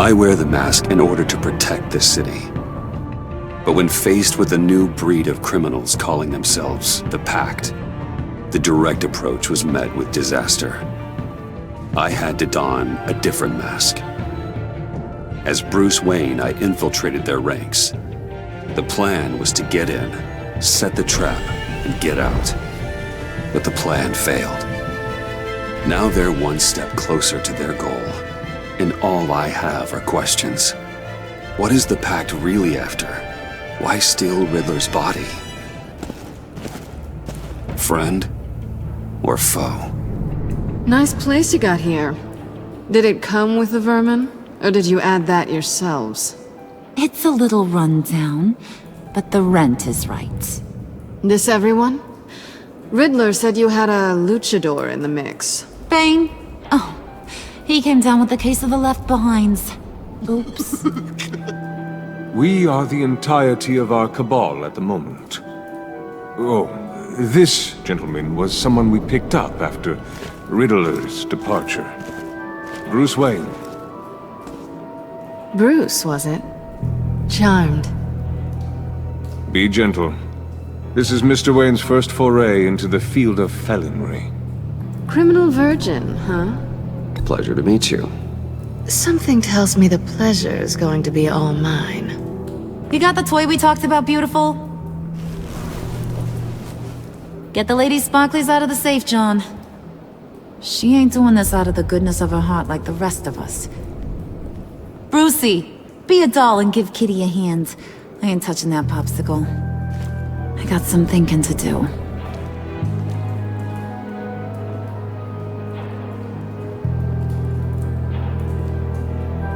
I wear the mask in order to protect this city. But when faced with a new breed of criminals calling themselves the Pact, the direct approach was met with disaster. I had to don a different mask. As Bruce Wayne, I infiltrated their ranks. The plan was to get in, set the trap, and get out. But the plan failed. Now they're one step closer to their goal, and all I have are questions. What is the Pact really after? Why steal Riddler's body? Friend or foe? Nice place you got here. Did it come with the vermin? Or did you add that yourselves? It's a little run down, but the rent is right. This everyone? Riddler said you had a luchador in the mix. Bane? Oh, he came down with a case of the Left Behinds. Oops. We are the entirety of our cabal at the moment. Oh, this gentleman was someone we picked up after Riddler's departure. Bruce Wayne. Bruce, was it? Charmed. Be gentle. This is Mr. Wayne's first foray into the field of felonry. Criminal virgin, huh? Pleasure to meet you. Something tells me the pleasure is going to be all mine. You got the toy we talked about, beautiful? Get the Lady Sparklies out of the safe, John. She ain't doing this out of the goodness of her heart like the rest of us. Brucey, be a doll and give Kitty a hand. I ain't touching that popsicle. I got some thinking to do.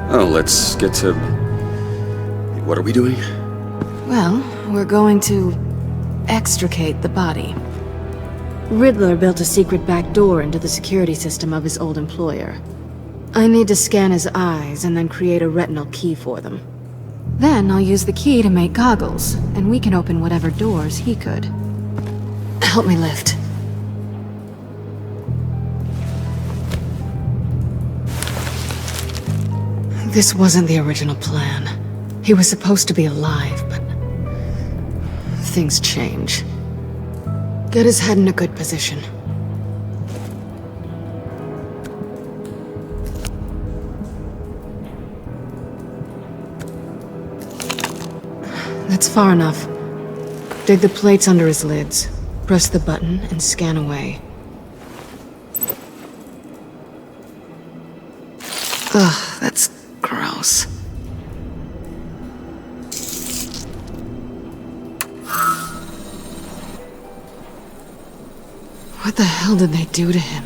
Oh, let's get to... What are we doing? Well, we're going to extricate the body. Riddler built a secret back door into the security system of his old employer. I need to scan his eyes and then create a retinal key for them. Then I'll use the key to make goggles, and we can open whatever doors he could. Help me lift. This wasn't the original plan. He was supposed to be alive, but things change. Get his head in a good position. That's far enough. Dig the plates under his lids. Press the button and scan away. Ugh, that's gross. What the hell did they do to him?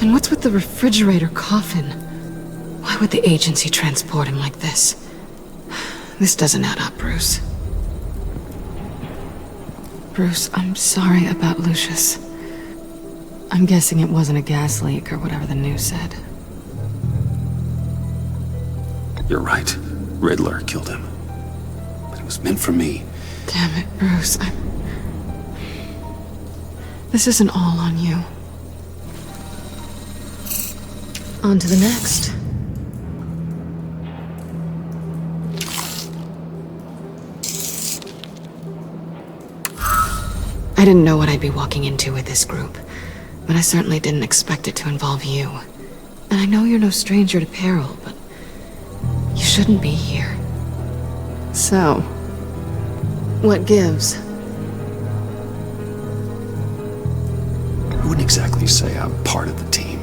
And what's with the refrigerator coffin? Why would the agency transport him like this? This doesn't add up, Bruce. Bruce, I'm sorry about Lucius. I'm guessing it wasn't a gas leak or whatever the news said. You're right. Riddler killed him. But it was meant for me. Damn it, Bruce. This isn't all on you. On to the next. I didn't know what I'd be walking into with this group, but I certainly didn't expect it to involve you. And I know you're no stranger to peril, but you shouldn't be here. So, what gives? I wouldn't exactly say I'm part of the team.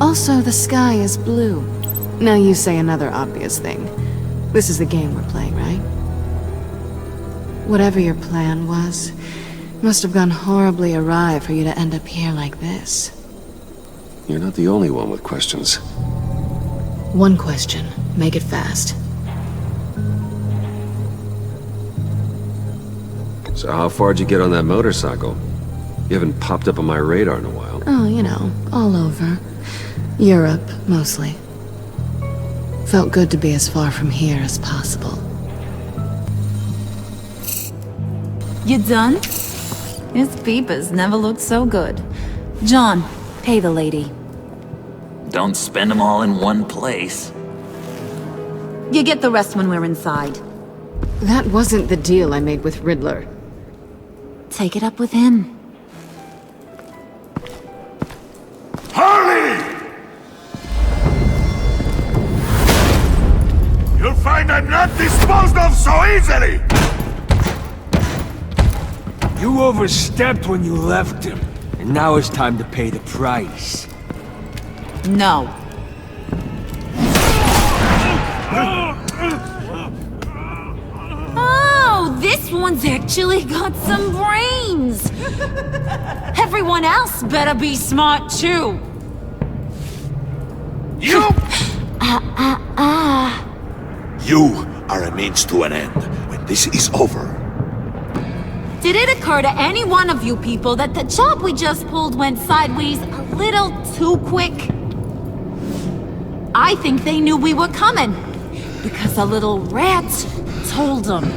Also, the sky is blue. Now you say another obvious thing. This is the game we're playing, right? Whatever your plan was, must have gone horribly awry for you to end up here like this. You're not the only one with questions. One question. Make it fast. So how far'd you get on that motorcycle? You haven't popped up on my radar in a while. Oh, you know, all over. Europe, mostly. Felt good to be as far from here as possible. You done? His peepers never looked so good. John, pay the lady. don't spend them all in one place. You get the rest when we're inside. That wasn't the deal I made with Riddler. Take it up with him. Harley! You'll find I'm not disposed of so easily! You overstepped when you left him, and now it's time to pay the price. No. Oh, this one's actually got some brains! Everyone else better be smart too! You! You are a means to an end. When this is over, Did it occur to any one of you people that the job we just pulled went sideways a little too quick? I think they knew we were coming, because a little rat told them.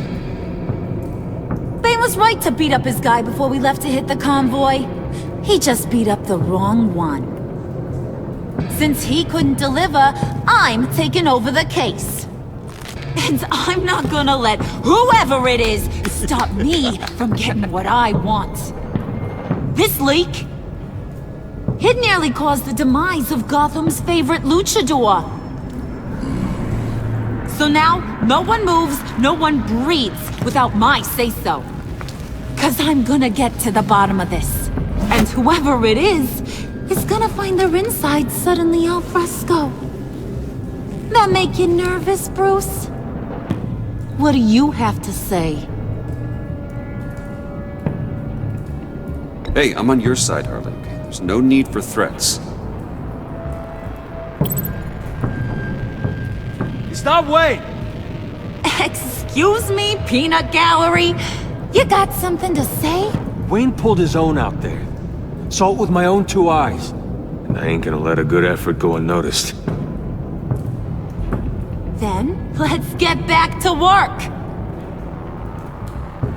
Bane was right to beat up his guy before we left to hit the convoy. He just beat up the wrong one. Since he couldn't deliver, I'm taking over the case. And I'm not gonna let whoever it is stop me from getting what I want. This leak, it nearly caused the demise of Gotham's favorite luchador. So now, no one moves, no one breathes without my say-so. 'Cause I'm gonna get to the bottom of this. And whoever it is gonna find their inside suddenly al fresco. That make you nervous, Bruce? What do you have to say? Hey, I'm on your side, Harley. There's no need for threats. Stop, Wayne! Excuse me, peanut gallery? You got something to say? Wayne pulled his own out there. Saw it with my own 2 eyes. And I ain't gonna let a good effort go unnoticed. Then, let's get back to work!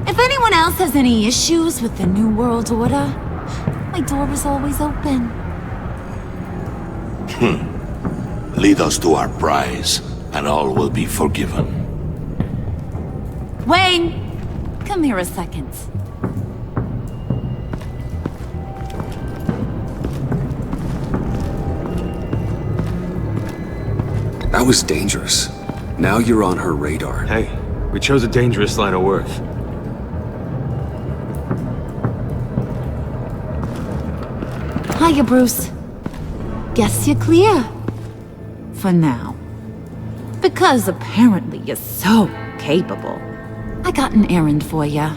If anyone else has any issues with the New World Order, my door is always open. lead us to our prize, and all will be forgiven. Wayne! Come here a second. That was dangerous. Now you're on her radar. Hey, we chose a dangerous line of work. Hiya, Bruce. Guess you're clear. For now. Because apparently you're so capable. I got an errand for ya.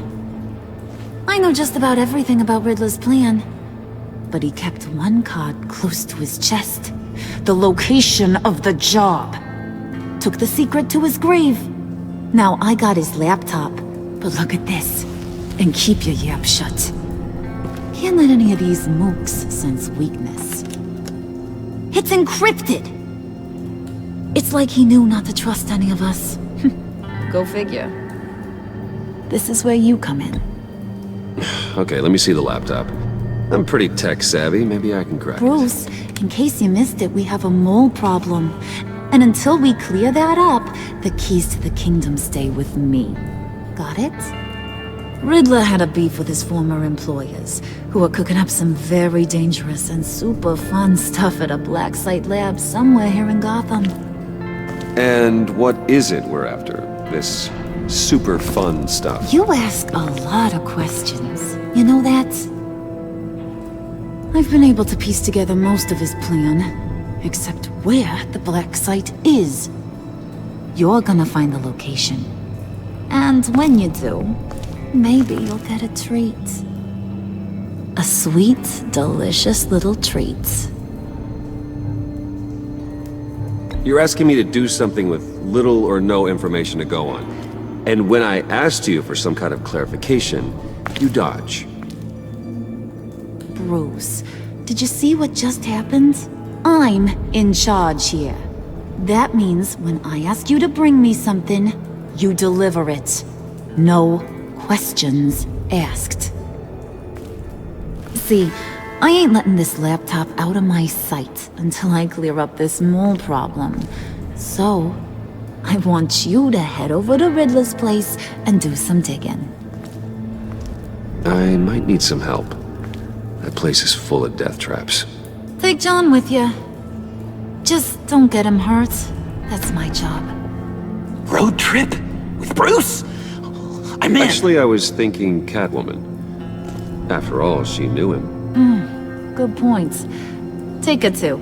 I know just about everything about Riddler's plan. But he kept one card close to his chest. The location of the job. Took the secret to his grave. Now I got his laptop. But look at this. And keep your yap shut. Can't let any of these mooks sense weakness. It's encrypted! It's like he knew not to trust any of us. Go figure. This is where you come in. Okay, let me see the laptop. I'm pretty tech savvy, maybe I can crack it. Bruce, in case you missed it, we have a mole problem. And until we clear that up, the keys to the kingdom stay with me. Got it? Riddler had a beef with his former employers, who are cooking up some very dangerous and super fun stuff at a black site lab somewhere here in Gotham. And what is it we're after? This super fun stuff? You ask a lot of questions. You know that? I've been able to piece together most of his plan, except where the black site is. You're gonna find the location. And when you do, maybe you'll get a treat. A sweet, delicious little treat. You're asking me to do something with little or no information to go on. And when I asked you for some kind of clarification, you dodge. Bruce, did you see what just happened? I'm in charge here. That means when I ask you to bring me something, you deliver it. No questions asked. See, I ain't letting this laptop out of my sight until I clear up this mole problem. So, I want you to head over to Riddler's place and do some digging. I might need some help. That place is full of death traps. Take John with you. Just don't get him hurt. That's my job. Road trip? With Bruce? I'm in. Actually, I was thinking Catwoman. After all, she knew him. Good point. Take her too.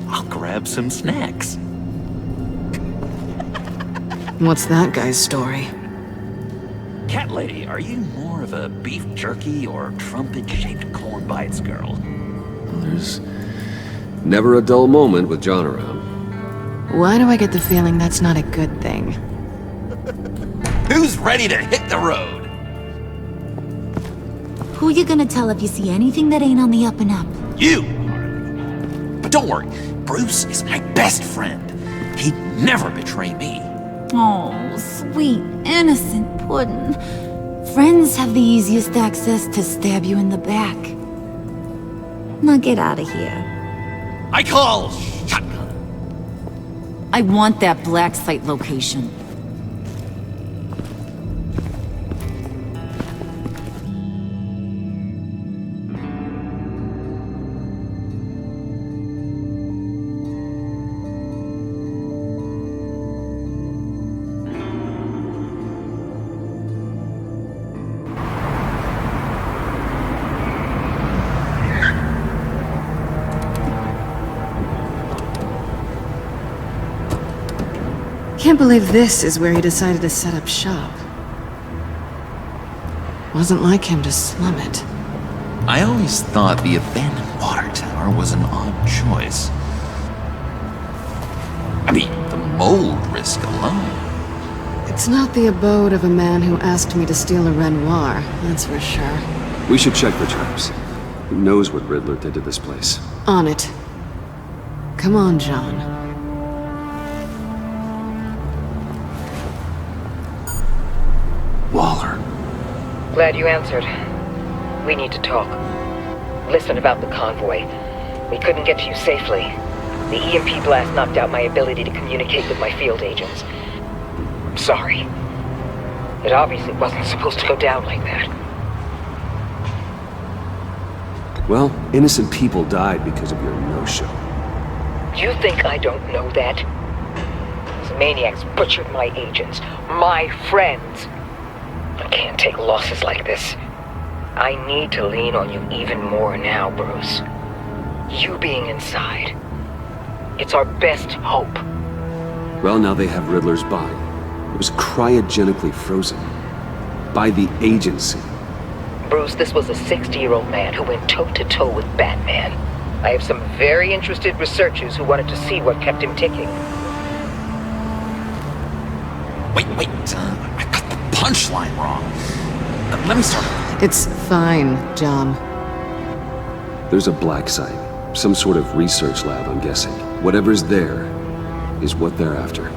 I'll grab some snacks. What's that guy's story? Cat lady, are you more of a beef jerky or trumpet-shaped corn bites girl? There's never a dull moment with John around. Why do I get the feeling that's not a good thing? Who's ready to hit the road? Who you gonna tell if you see anything that ain't on the up and up? You! But don't worry, Bruce is my best friend. He'd never betray me. Oh, sweet, innocent puddin'. Friends have the easiest access to stab you in the back. Now get out of here. I call shotgun. I want that black site location. Can't believe this is where he decided to set up shop. Wasn't like him to slum it. I always thought the abandoned water tower was an odd choice. I mean, the mold risk alone. It's not the abode of a man who asked me to steal a Renoir, that's for sure. We should check for traps. Who knows what Riddler did to this place? On it. Come on, John. Waller. Glad you answered. We need to talk. Listen about the convoy. We couldn't get to you safely. The EMP blast knocked out my ability to communicate with my field agents. I'm sorry. It obviously wasn't supposed to go down like that. Well, innocent people died because of your no-show. You think I don't know that? These maniacs butchered my agents, my friends. I can't take losses like this. I need to lean on you even more now, Bruce. You being inside. It's our best hope. Well, now they have Riddler's body. It was cryogenically frozen. By the agency. Bruce, this was a 60-year-old man who went toe-to-toe with Batman. I have some very interested researchers who wanted to see what kept him ticking. Wait, I got the punchline wrong. Let me start over. It's fine, John. There's a black site. Some sort of research lab, I'm guessing. Whatever's there is what they're after.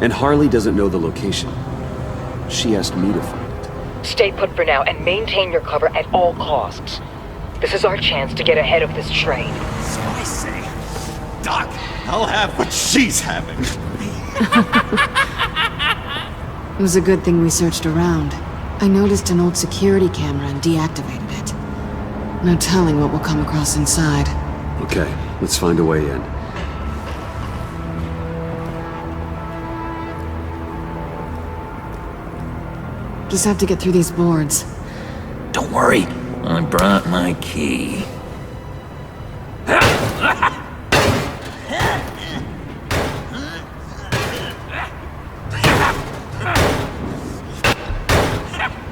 And Harley doesn't know the location. She asked me to find it. Stay put for now and maintain your cover at all costs. This is our chance to get ahead of this train. So I say, Doc, I'll have what she's having. It was a good thing we searched around. I noticed an old security camera and deactivated it. No telling what we'll come across inside. Okay, let's find a way in. Just have to get through these boards. Don't worry, I brought my key.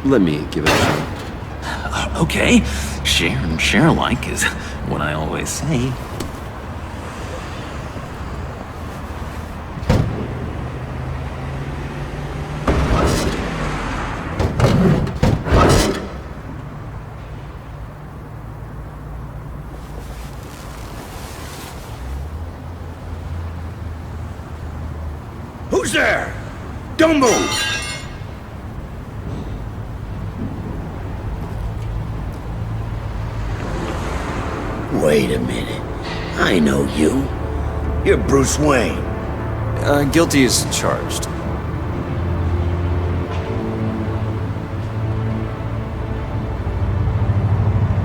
Let me give it a shot. Okay, share and share alike is what I always say. Who's there? Don't move! Wait a minute. I know you. You're Bruce Wayne. Guilty as charged.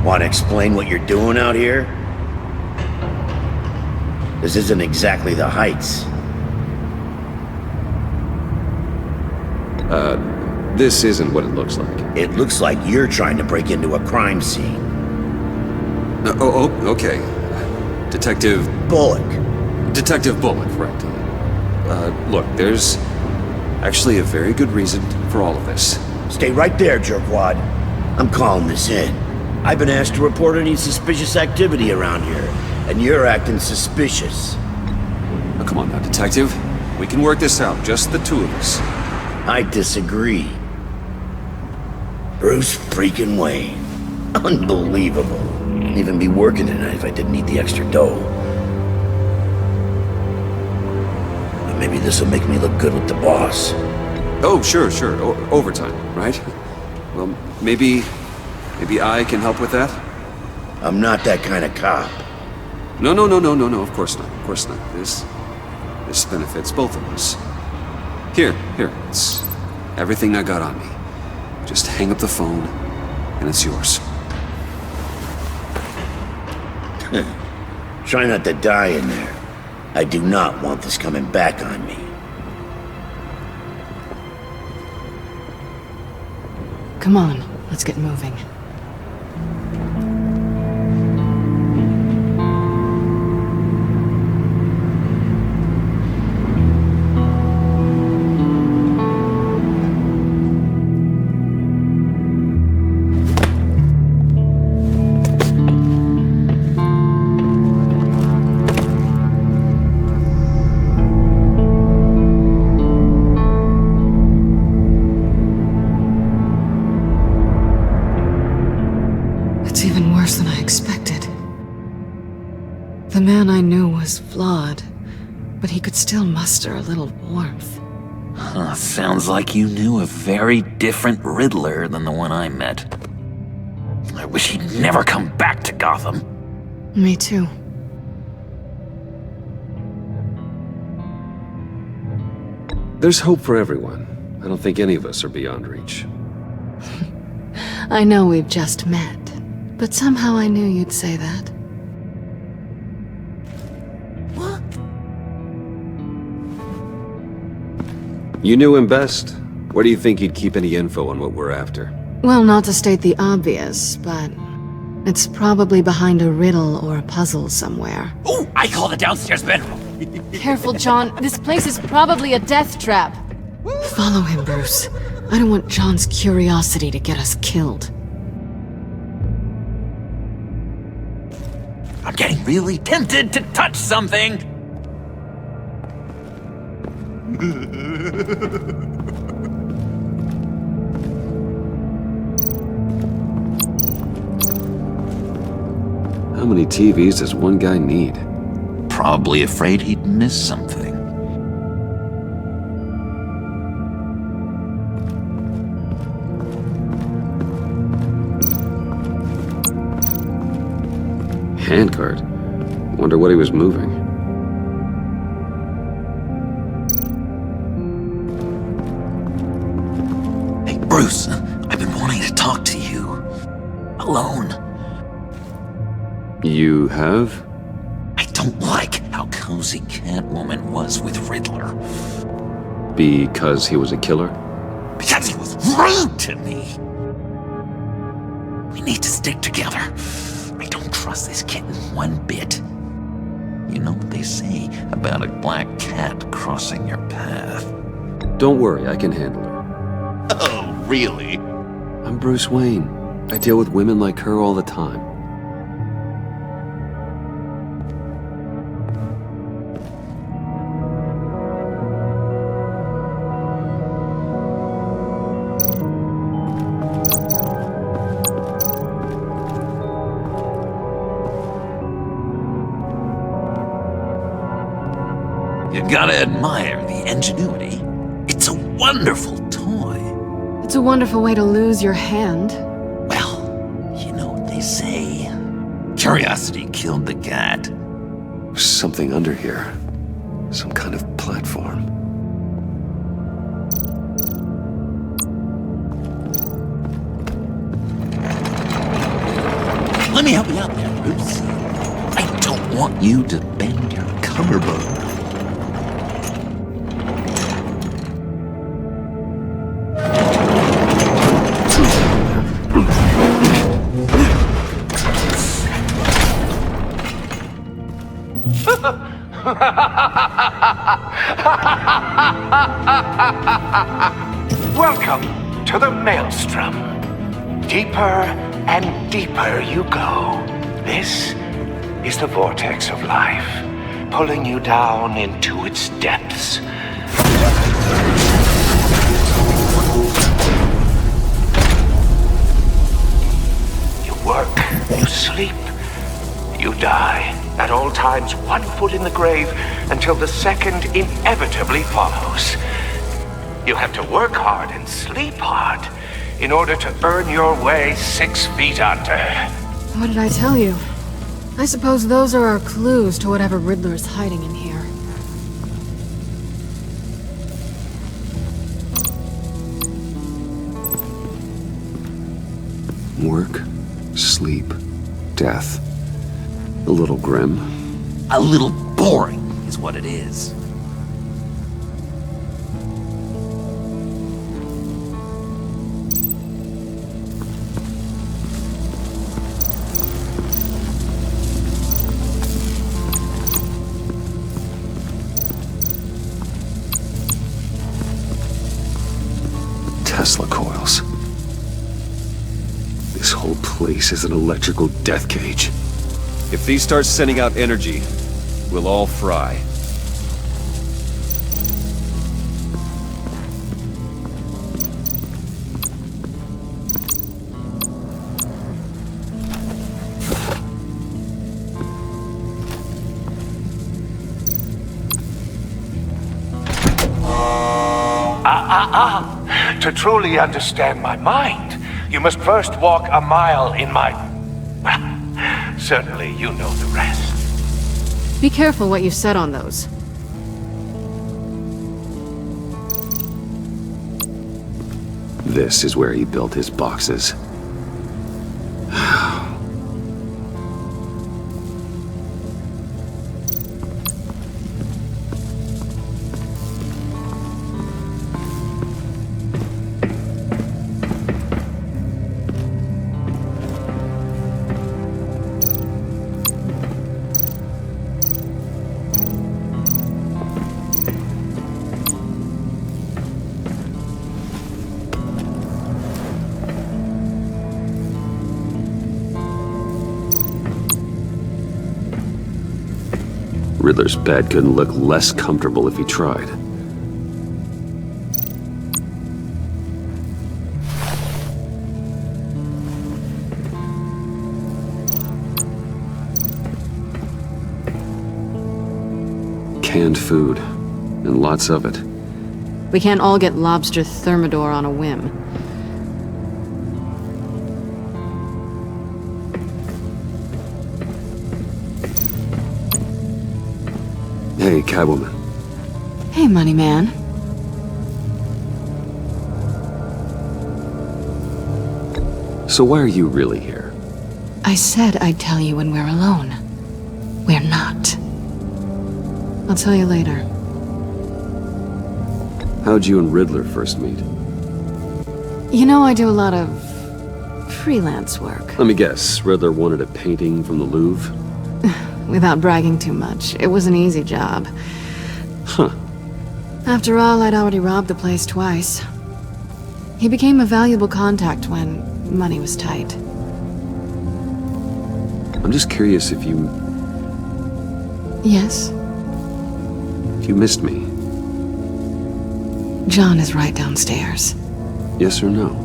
Want to explain what you're doing out here? This isn't exactly the Heights. This isn't what it looks like. It looks like you're trying to break into a crime scene. Okay. Detective Bullock. Detective Bullock, right. Look, there's actually a very good reason for all of this. Stay right there, jerkwad. I'm calling this in. I've been asked to report any suspicious activity around here, and you're acting suspicious. Now, come on now, Detective. We can work this out, just the two of us. I disagree. Bruce freaking Wayne. Unbelievable. I'd even be working tonight if I didn't need the extra dough. But maybe this'll make me look good with the boss. Oh, sure. Overtime, right? Well, maybe I can help with that? I'm not that kind of cop. No, of course not. This benefits both of us. Here, it's everything I got on me. Just hang up the phone, and it's yours. Try not to die in there. I do not want this coming back on me. Come on, let's get moving. Than I expected. The man I knew was flawed, but he could still muster a little warmth. Sounds like you knew a very different Riddler than the one I met. I wish he'd never come back to Gotham. Me too. There's hope for everyone. I don't think any of us are beyond reach. I know we've just met. But somehow I knew you'd say that. What? You knew him best. Where do you think he'd keep any info on what we're after? Well, not to state the obvious, but it's probably behind a riddle or a puzzle somewhere. Oh, I call the downstairs bedroom. Careful, John. This place is probably a death trap. Follow him, Bruce. I don't want John's curiosity to get us killed. I'm getting really tempted to touch something. How many TVs does one guy need? Probably afraid he'd miss something. Handcart. Wonder what he was moving. Hey, Bruce, I've been wanting to talk to you. Alone. You have? I don't like how cozy Catwoman was with Riddler. Because he was a killer? Because he was rude to me. We need to stick together. I don't trust this kitten one bit. You know what they say about a black cat crossing your path? Don't worry, I can handle her. Oh, really? I'm Bruce Wayne. I deal with women like her all the time. You gotta admire the ingenuity. It's a wonderful toy. It's a wonderful way to lose your hand. Well, you know what they say. Curiosity killed the cat. There's something under here. Some kind of platform. Let me help you out there, Bruce. I don't want you to bend your collarbone. Welcome to the Maelstrom. Deeper and deeper you go. This is the vortex of life, pulling you down into its depths. You work, you sleep, you die. At all times, one foot in the grave until the second inevitably follows. You have to work hard and sleep hard in order to earn your way 6 feet under. What did I tell you? I suppose those are our clues to whatever Riddler is hiding in here. Work, sleep, death. A little grim. A little boring is what it is. Tesla coils. This whole place is an electrical death cage. If these start sending out energy, we'll all fry. To truly understand my mind, you must first walk a mile in my... Well, certainly you know the rest. Be careful what you said on those. This is where he built his boxes. Riddler's bed couldn't look less comfortable if he tried. Canned food, and lots of it. We can't all get lobster thermidor on a whim. Hey, Catwoman. Hey, money man. So why are you really here? I said I'd tell you when we're alone. We're not. I'll tell you later. How'd you and Riddler first meet? You know, I do a lot of freelance work. Let me guess, Riddler wanted a painting from the Louvre? Without bragging too much, it was an easy job. Huh. After all, I'd already robbed the place twice. He became a valuable contact when money was tight. I'm just curious if you... Yes? If you missed me. John is right downstairs. Yes or no?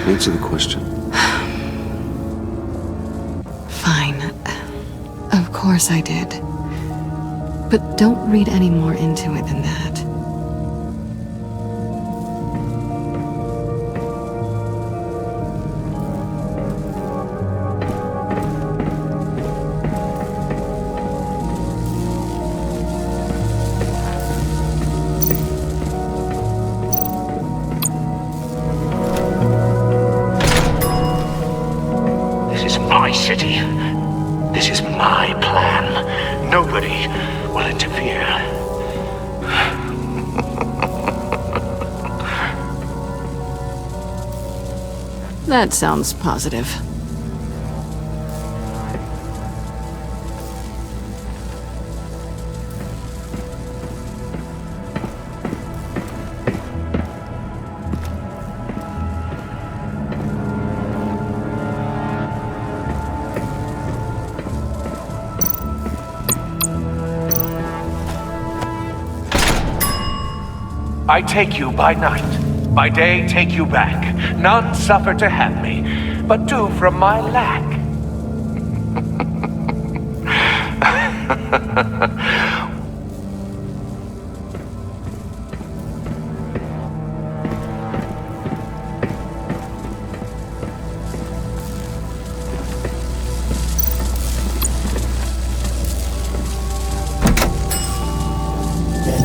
Answer the question. Fine. Of course I did. But don't read any more into it than that. city. This is my plan. Nobody will interfere. That sounds positive. I take you by night. By day, take you back. None suffer to have me, but do from my lack.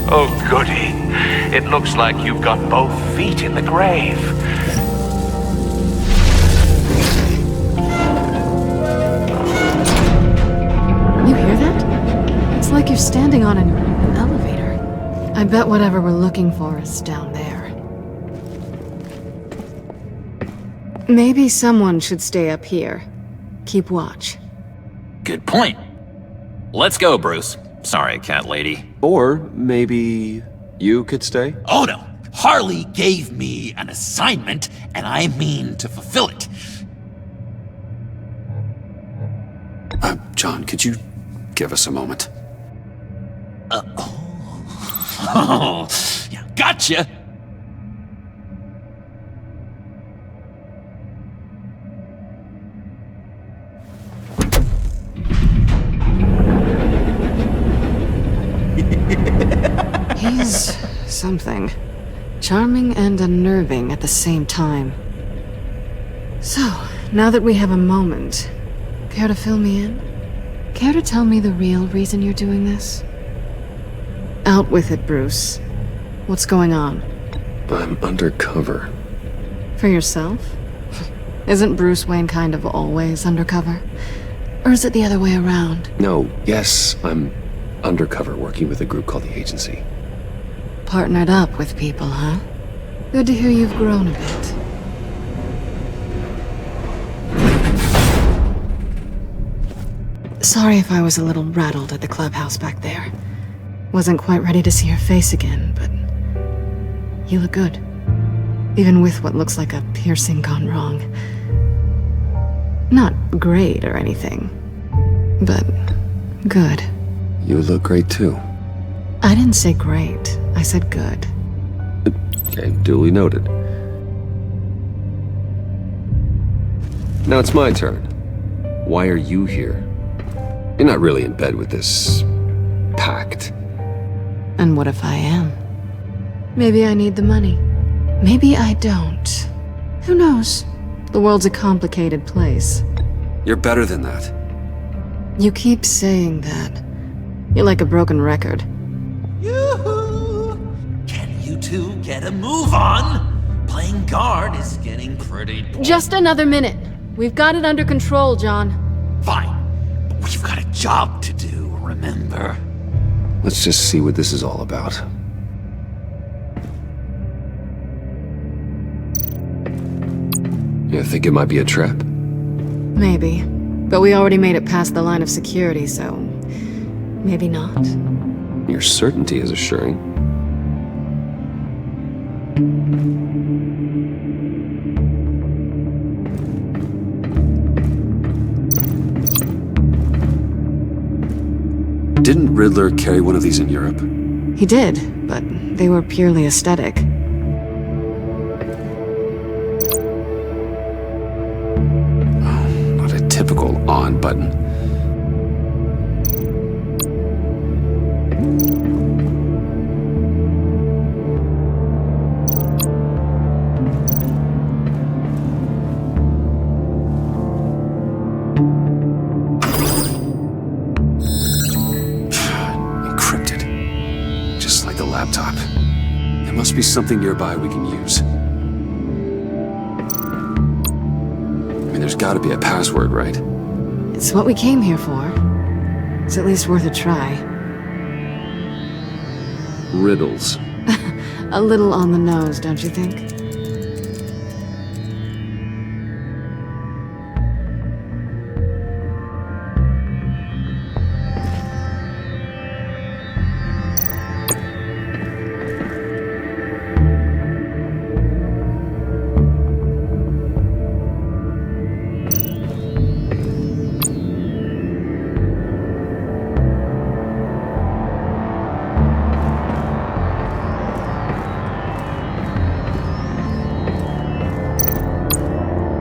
Oh, goody. It looks like you've got both feet in the grave. You hear that? It's like you're standing on an elevator. I bet whatever we're looking for is down there. Maybe someone should stay up here. Keep watch. Good point. Let's go, Bruce. Sorry, cat lady. Or maybe you could stay? Oh no! Harley gave me an assignment, and I mean to fulfill it. John, could you give us a moment? Oh, yeah, gotcha! He's something. Charming and unnerving at the same time. So, now that we have a moment, care to fill me in? Care to tell me the real reason you're doing this? Out with it, Bruce. What's going on? I'm undercover. For yourself? Isn't Bruce Wayne kind of always undercover? Or is it the other way around? No, yes, I'm undercover working with a group called the Agency. Partnered up with people, huh? Good to hear you've grown a bit. Sorry if I was a little rattled at the clubhouse back there. Wasn't quite ready to see your face again, but you look good. Even with what looks like a piercing gone wrong. Not great or anything, but good. You look great too. I didn't say great. I said good. Okay, duly noted. Now it's my turn. Why are you here? You're not really in bed with this pact. And what if I am? Maybe I need the money. Maybe I don't. Who knows? The world's a complicated place. You're better than that. You keep saying that. You're like a broken record. Yoo-hoo! Can you two get a move on? Playing guard is getting pretty boring. Just another minute. We've got it under control, John. Fine. But we've got a job to do, remember? Let's just see what this is all about. You think it might be a trap? Maybe. But we already made it past the line of security, so maybe not. Your certainty is assuring. Didn't Riddler carry one of these in Europe? He did, but they were purely aesthetic. Oh, not a typical on button. Laptop. There must be something nearby we can use. I mean, there's gotta be a password, right? It's what we came here for. It's at least worth a try. Riddles. A little on the nose, don't you think?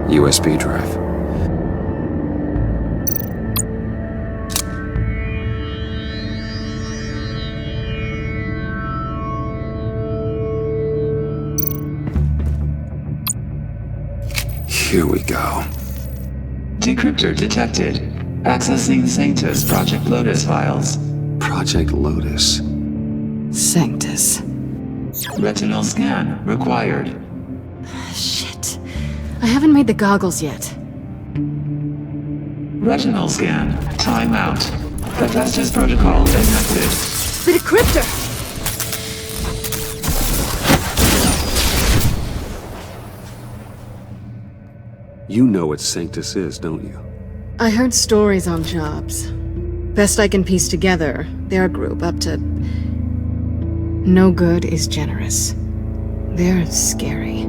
USB drive. Here we go. Decryptor detected. Accessing Sanctus Project Lotus files. Project Lotus. Sanctus. Retinal scan required. Shit. I haven't made the goggles yet. Retinal scan. Timeout. Hephaestus protocol enacted. The decryptor! You know what Sanctus is, don't you? I heard stories on jobs. Best I can piece together, they're a group up to... No good is generous. They're scary.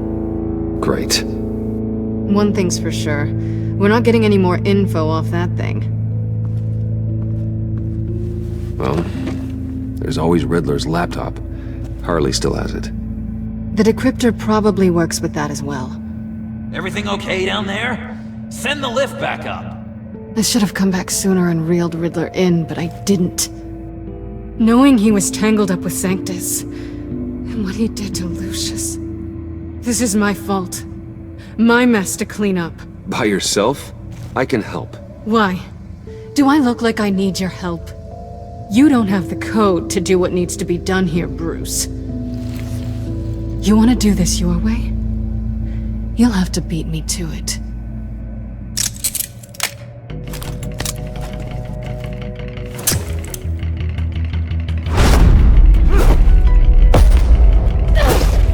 Great. One thing's for sure. We're not getting any more info off that thing. Well, there's always Riddler's laptop. Harley still has it. The decryptor probably works with that as well. Everything okay down there? Send the lift back up. I should have come back sooner and reeled Riddler in, but I didn't. Knowing he was tangled up with Sanctus, and what he did to Lucius. This is my fault. My mess to clean up. By yourself? I can help. Why? Do I look like I need your help? You don't have the code to do what needs to be done here, Bruce. You want to do this your way? You'll have to beat me to it.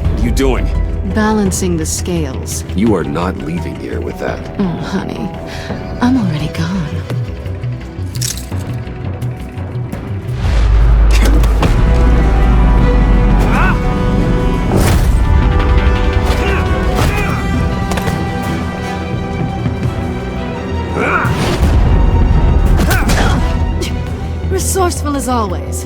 What are you doing? Balancing the scales. You are not leaving here with that. Oh, honey. I'm already gone. Resourceful as always.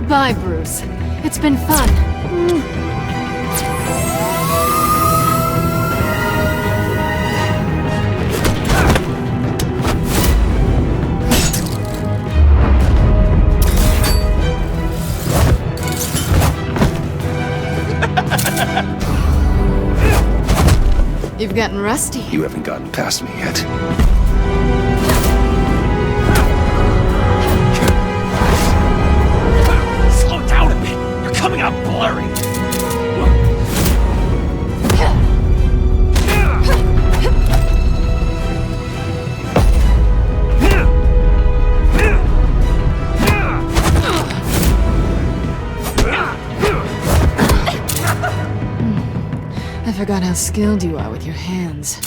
Bye, Bruce. It's been fun. You've gotten rusty. You haven't gotten past me yet. Slow down a bit. You're coming out blurry. I forgot how skilled you are with your hands.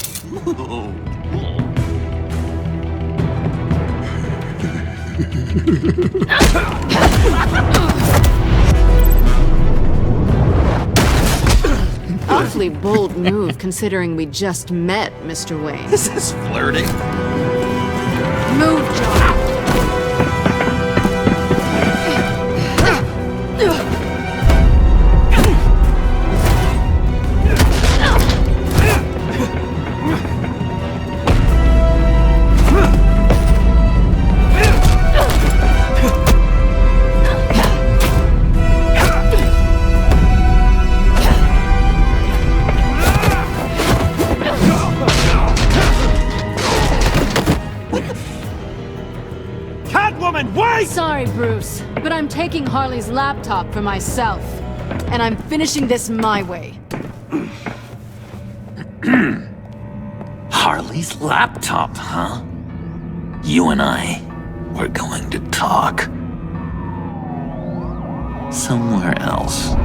Awfully bold move, considering we just met, Mr. Wayne. This is flirting. Move, John! Catwoman, wait! Sorry, Bruce, but I'm taking Harley's laptop for myself. And I'm finishing this my way. Harley's laptop, huh? You and I, we're going to talk. Somewhere else.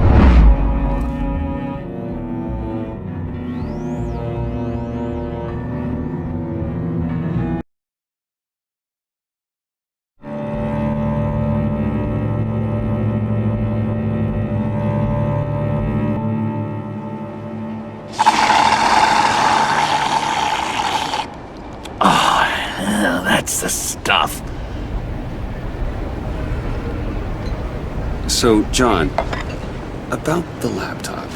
That's the stuff. So, John, about the laptop.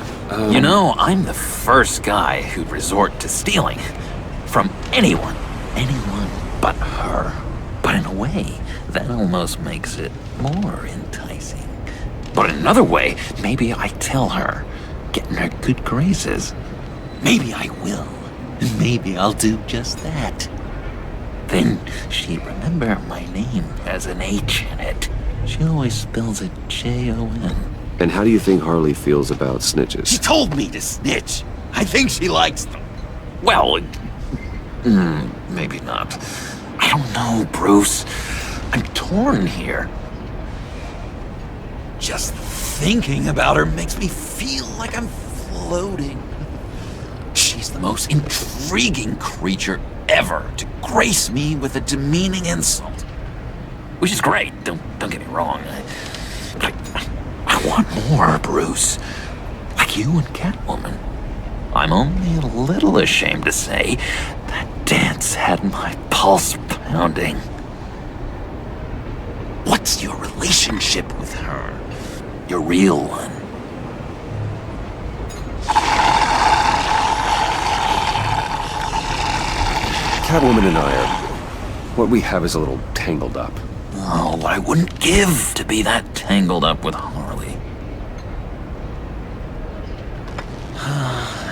You know, I'm the first guy who'd resort to stealing. From anyone. Anyone but her. But in a way, that almost makes it more enticing. But in another way, maybe I tell her, get in her good graces. Maybe I will. And maybe I'll do just that. Then she'd remember my name has an H in it. She always spells it J-O-N. And how do you think Harley feels about snitches? She told me to snitch. I think she likes them. Well, maybe not. I don't know, Bruce. I'm torn here. Just thinking about her makes me feel like I'm floating. She's the most intriguing creature ever to grace me with a demeaning insult. Which is great, don't get me wrong. I want more, Bruce. Like you and Catwoman. I'm only a little ashamed to say that dance had my pulse pounding. What's your relationship with her? Your real one? Catwoman and I are... what we have is a little tangled up. Oh, I wouldn't give to be that tangled up with Harley.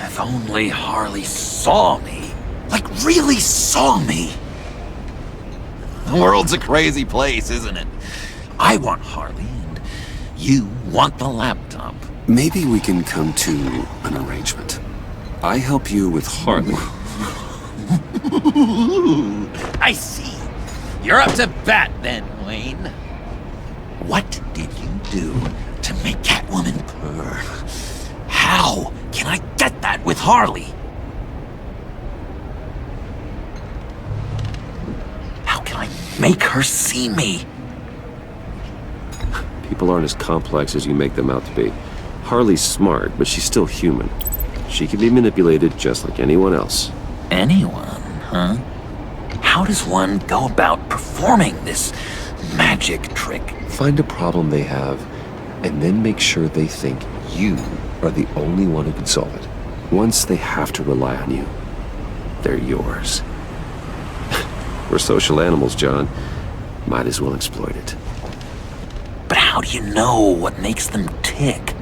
If only Harley saw me. Like, really saw me. The world's a crazy place, isn't it? I want Harley, and you want the laptop. Maybe we can come to an arrangement. I help you with Harley. I see. You're up to bat then, Wayne. What did you do to make Catwoman purr? How can I get that with Harley? How can I make her see me? People aren't as complex as you make them out to be. Harley's smart, but she's still human. She can be manipulated just like anyone else. Anyone, huh? How does one go about performing this magic trick? Find a problem they have, and then make sure they think you are the only one who can solve it. Once they have to rely on you, they're yours. We're social animals, John. Might as well exploit it. But how do you know what makes them tick?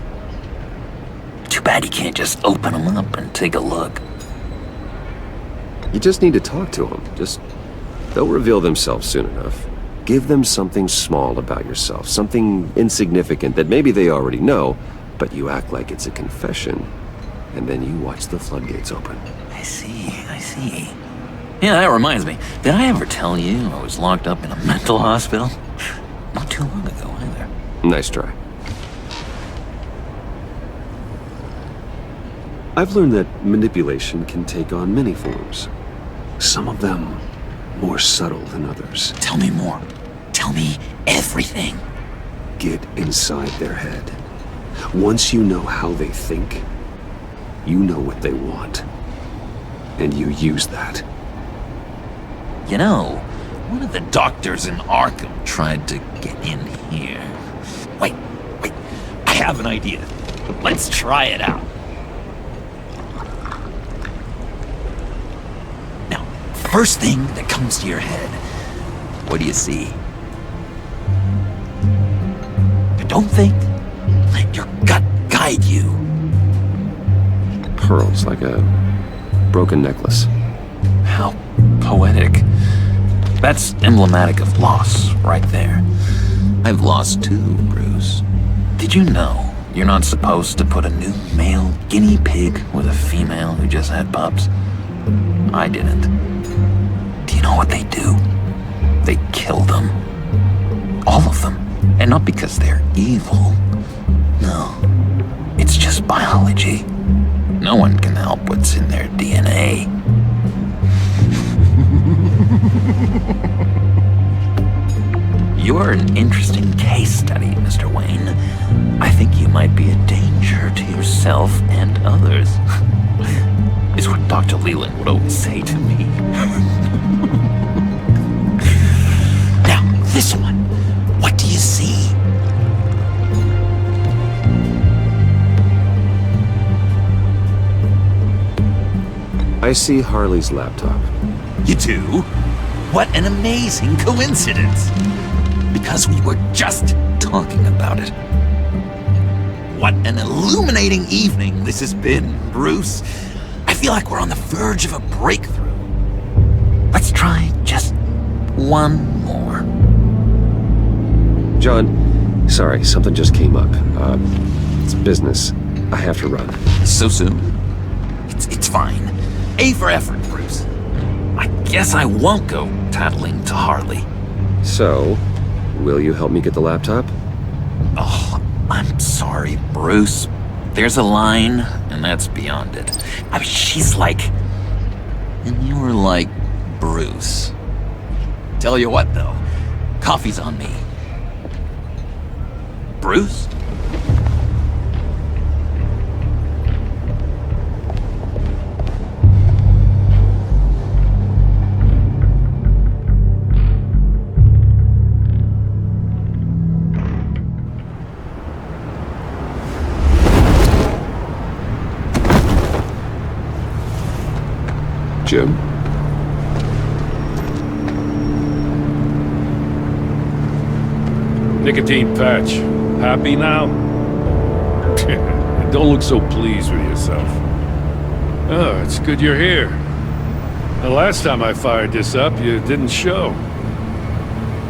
Too bad you can't just open them up and take a look. You just need to talk to them. They'll reveal themselves soon enough. Give them something small about yourself, something insignificant that maybe they already know, but you act like it's a confession, and then you watch the floodgates open. I see. Yeah, that reminds me. Did I ever tell you I was locked up in a mental hospital? Not too long ago either. Nice try. I've learned that manipulation can take on many forms. Some of them more subtle than others. Tell me more. Tell me everything. Get inside their head. Once you know how they think, you know what they want. And you use that. You know, one of the doctors in Arkham tried to get in here. Wait. I have an idea. Let's try it out. Now, first thing that comes to your head, what do you see? But don't think. Let your gut guide you. Pearls, like a broken necklace. How poetic. That's emblematic of loss, right there. I've lost too, Bruce. Did you know you're not supposed to put a new male guinea pig with a female who just had pups? I didn't. Do you know what they do? They kill them. All of them. And not because they're evil. No. It's just biology. No one can help what's in their DNA. You're an interesting case study, Mr. Wayne. I think you might be a danger to yourself and others. Is what Dr. Leland would always say to me. Now, this one. What do you see? I see Harley's laptop. You do? What an amazing coincidence! Because we were just talking about it. What an illuminating evening this has been, Bruce. I feel like we're on the verge of a breakthrough. Let's try just one more. John, sorry, something just came up. It's business. I have to run. So soon? It's fine. A for effort, Bruce. I guess I won't go tattling to Harley. So, will you help me get the laptop? Oh, I'm sorry, Bruce. There's a line, and that's beyond it. I mean, she's like... And you're like Bruce. Tell you what, though. Coffee's on me. Bruce? Jim? Nicotine patch. Happy now? Don't look so pleased with yourself. Oh, it's good you're here. The last time I fired this up, you didn't show.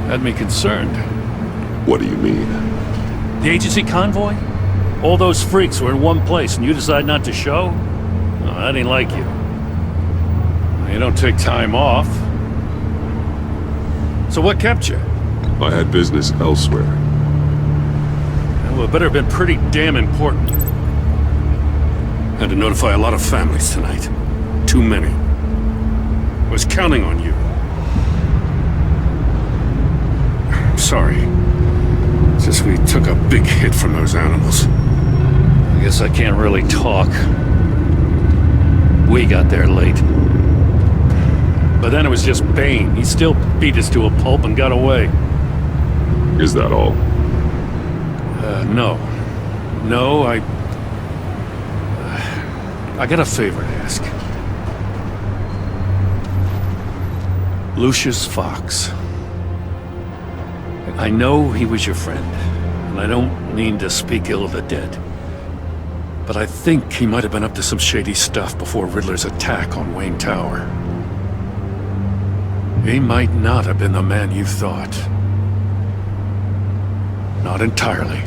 Had me concerned. What do you mean? The agency convoy? All those freaks were in one place and you decide not to show? Oh, I didn't like you. You don't take time off. So what kept you? I had business elsewhere. Well, it better have been pretty damn important. Had to notify a lot of families tonight. Too many. Was counting on you. Sorry. It's just we took a big hit from those animals. I guess I can't really talk. We got there late. But then it was just Bane. He still beat us to a pulp and got away. Is that all? No. No, I got a favor to ask. Lucius Fox. I know he was your friend, and I don't mean to speak ill of the dead. But I think he might have been up to some shady stuff before Riddler's attack on Wayne Tower. He might not have been the man you thought. Not entirely.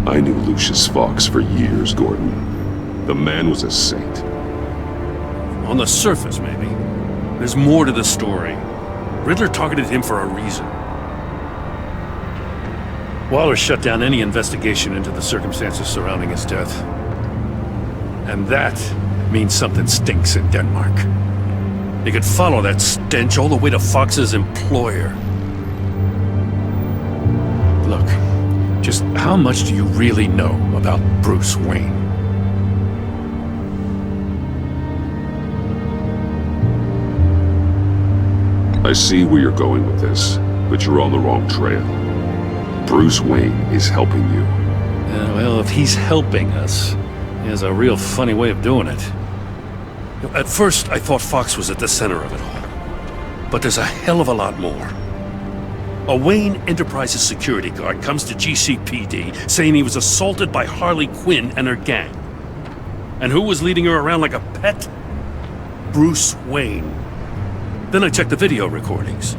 I knew Lucius Fox for years, Gordon. The man was a saint. On the surface, maybe. There's more to the story. Riddler targeted him for a reason. Waller shut down any investigation into the circumstances surrounding his death. And that means something stinks in Denmark. You could follow that stench all the way to Fox's employer. Look, just how much do you really know about Bruce Wayne? I see where you're going with this, but you're on the wrong trail. Bruce Wayne is helping you. Well, if he's helping us, he has a real funny way of doing it. At first, I thought Fox was at the center of it all. But there's a hell of a lot more. A Wayne Enterprises security guard comes to GCPD saying he was assaulted by Harley Quinn and her gang. And who was leading her around like a pet? Bruce Wayne. Then I checked the video recordings.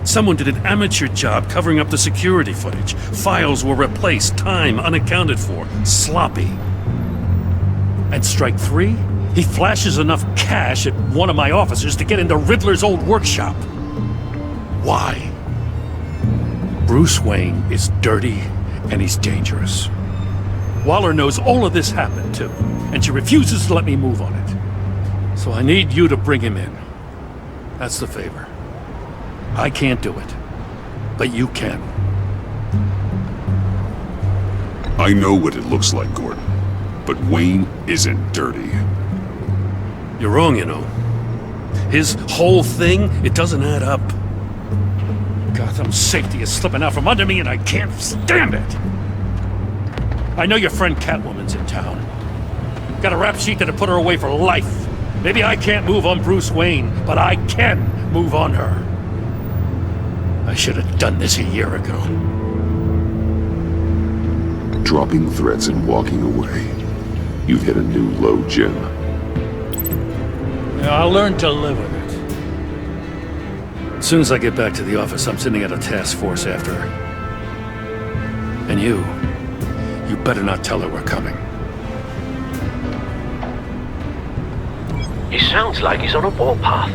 Someone did an amateur job covering up the security footage. Files were replaced, time unaccounted for, sloppy. At strike 3, he flashes enough cash at one of my officers to get into Riddler's old workshop. Why? Bruce Wayne is dirty and he's dangerous. Waller knows all of this happened too, and she refuses to let me move on it. So I need you to bring him in. That's the favor. I can't do it, but you can. I know what it looks like, Gordon, but Wayne isn't dirty. You're wrong, you know. His whole thing, it doesn't add up. Gotham's safety is slipping out from under me and I can't stand it. I know your friend Catwoman's in town. Got a rap sheet that'll put her away for life. Maybe I can't move on Bruce Wayne, but I can move on her. I should have done this a year ago. Dropping threats and walking away. You've hit a new low, Jim. Yeah, I'll learn to live with it. As soon as I get back to the office, I'm sending out a task force after her. And you better not tell her we're coming. He sounds like he's on a warpath.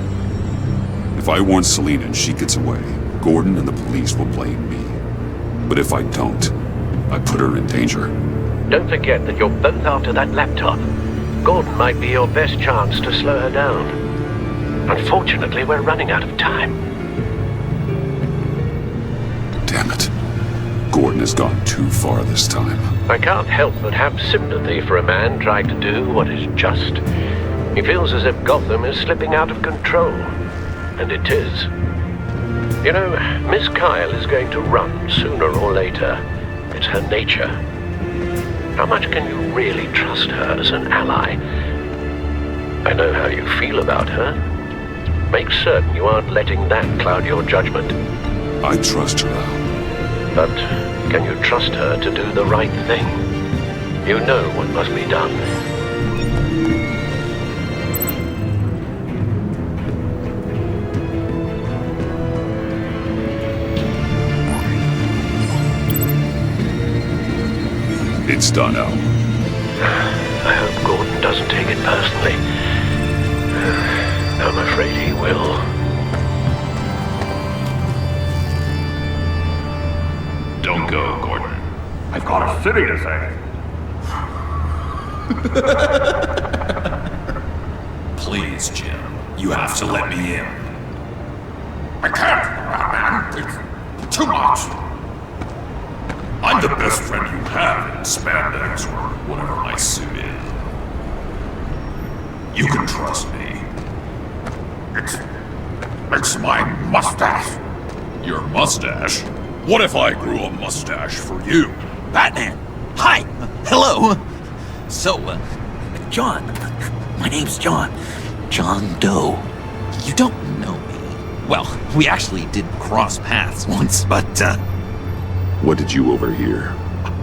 If I warn Selina and she gets away, Gordon and the police will blame me. But if I don't, I put her in danger. Don't forget that you're both after that laptop. Gordon might be your best chance to slow her down. Unfortunately, we're running out of time. Damn it. Gordon has gone too far this time. I can't help but have sympathy for a man trying to do what is just. He feels as if Gotham is slipping out of control. And it is. You know, Miss Kyle is going to run sooner or later. It's her nature. How much can you really trust her as an ally? I know how you feel about her. Make certain you aren't letting that cloud your judgment. I trust her, Al. But can you trust her to do the right thing? You know what must be done. It's done, Al. I hope Gordon doesn't take it personally. I'm afraid he will. Don't go, Gordon. I've got a city to save. Please, Jim. You have to let me in. I can't, Batman. It's too much. I'm the best friend you have in spandex or whatever my suit is. You can trust me. It's my mustache. Your mustache? What if I grew a mustache for you? Batman! Hi! Hello! So, John. My name's John. John Doe. You don't know me. Well, we actually did cross paths once, but, What did you overhear?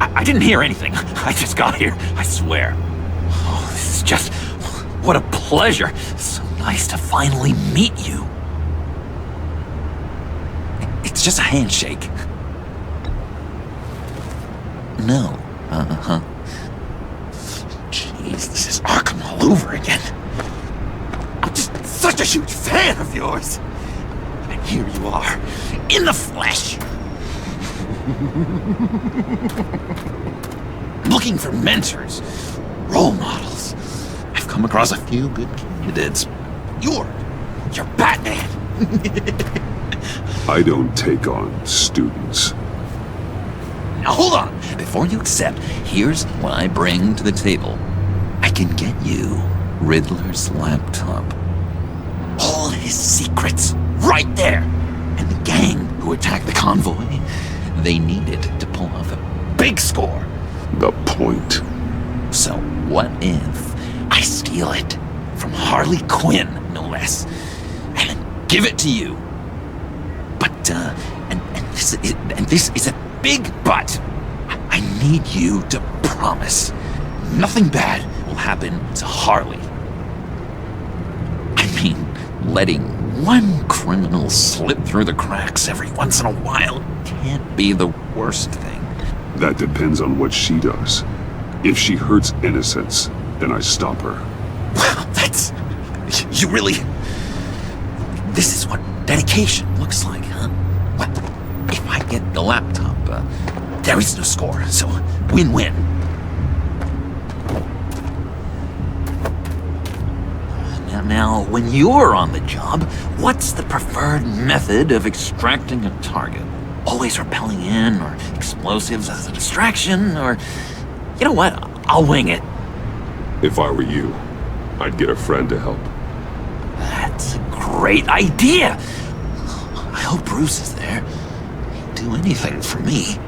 I didn't hear anything. I just got here, I swear. Oh, this is just... What a pleasure. So nice to finally meet you. It's just a handshake. No. Uh-huh. Jeez, this is Arkham all over again. I'm just such a huge fan of yours. And here you are, in the flesh. Looking for mentors, role models. I've come across a few good candidates. You're Batman. I don't take on students. Now hold on. Before you accept, here's what I bring to the table. I can get you Riddler's laptop. All his secrets, right there. And the gang who attacked the convoy, they needed to pull off a big score. The point. So what if I steal it from Harley Quinn, no less, and then give it to you? But, and this is a big but. I need you to promise nothing bad will happen to Harley. I letting one criminal slip through the cracks every once in a while can't be the worst thing. That depends on what she does. If she hurts innocents, then I stop her. Wow, that's... You really... This is what dedication looks like, huh? Well, if I get the laptop, there is no score, so win-win. Now, when you're on the job, what's the preferred method of extracting a target? Always rappelling in, or explosives as a distraction, or... You know what? I'll wing it. If I were you, I'd get a friend to help. That's a great idea! I hope Bruce is there. He'd do anything for me.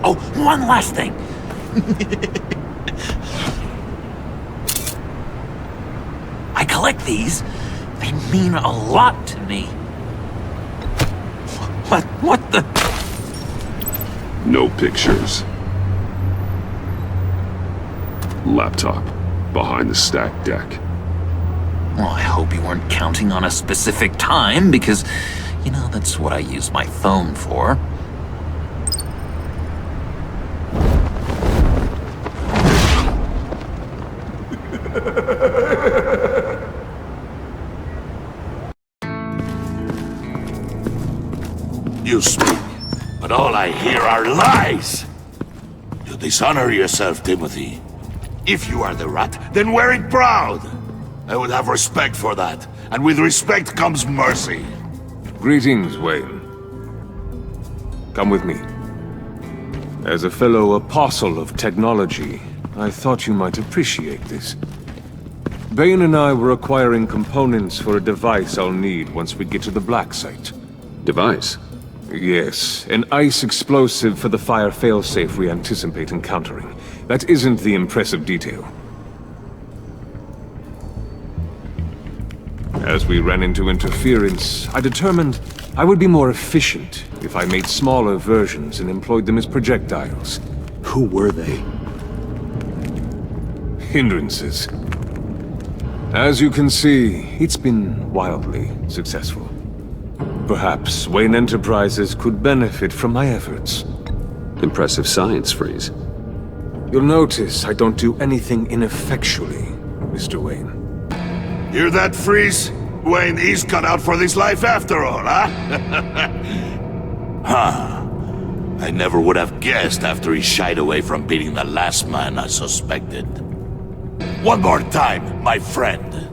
Oh, one last thing! I collect these. They mean a lot to me. What the... No pictures. Laptop. Behind the stacked deck. Well, I hope you weren't counting on a specific time, because, you know, that's what I use my phone for. You speak, but all I hear are lies! You dishonor yourself, Timothy. If you are the rat, then wear it proud! I would have respect for that, and with respect comes mercy. Greetings, Wayne. Come with me. As a fellow apostle of technology, I thought you might appreciate this. Bane and I were acquiring components for a device I'll need once we get to the Black Site. Device? Yes, an ice explosive for the fire failsafe we anticipate encountering. That isn't the impressive detail. As we ran into interference, I determined I would be more efficient if I made smaller versions and employed them as projectiles. Who were they? Hindrances. As you can see, it's been wildly successful. Perhaps Wayne Enterprises could benefit from my efforts. Impressive science, Freeze. You'll notice I don't do anything ineffectually, Mr. Wayne. Hear that, Freeze? Wayne is cut out for this life after all, huh? Huh. I never would have guessed after he shied away from beating the last man I suspected. One more time, my friend.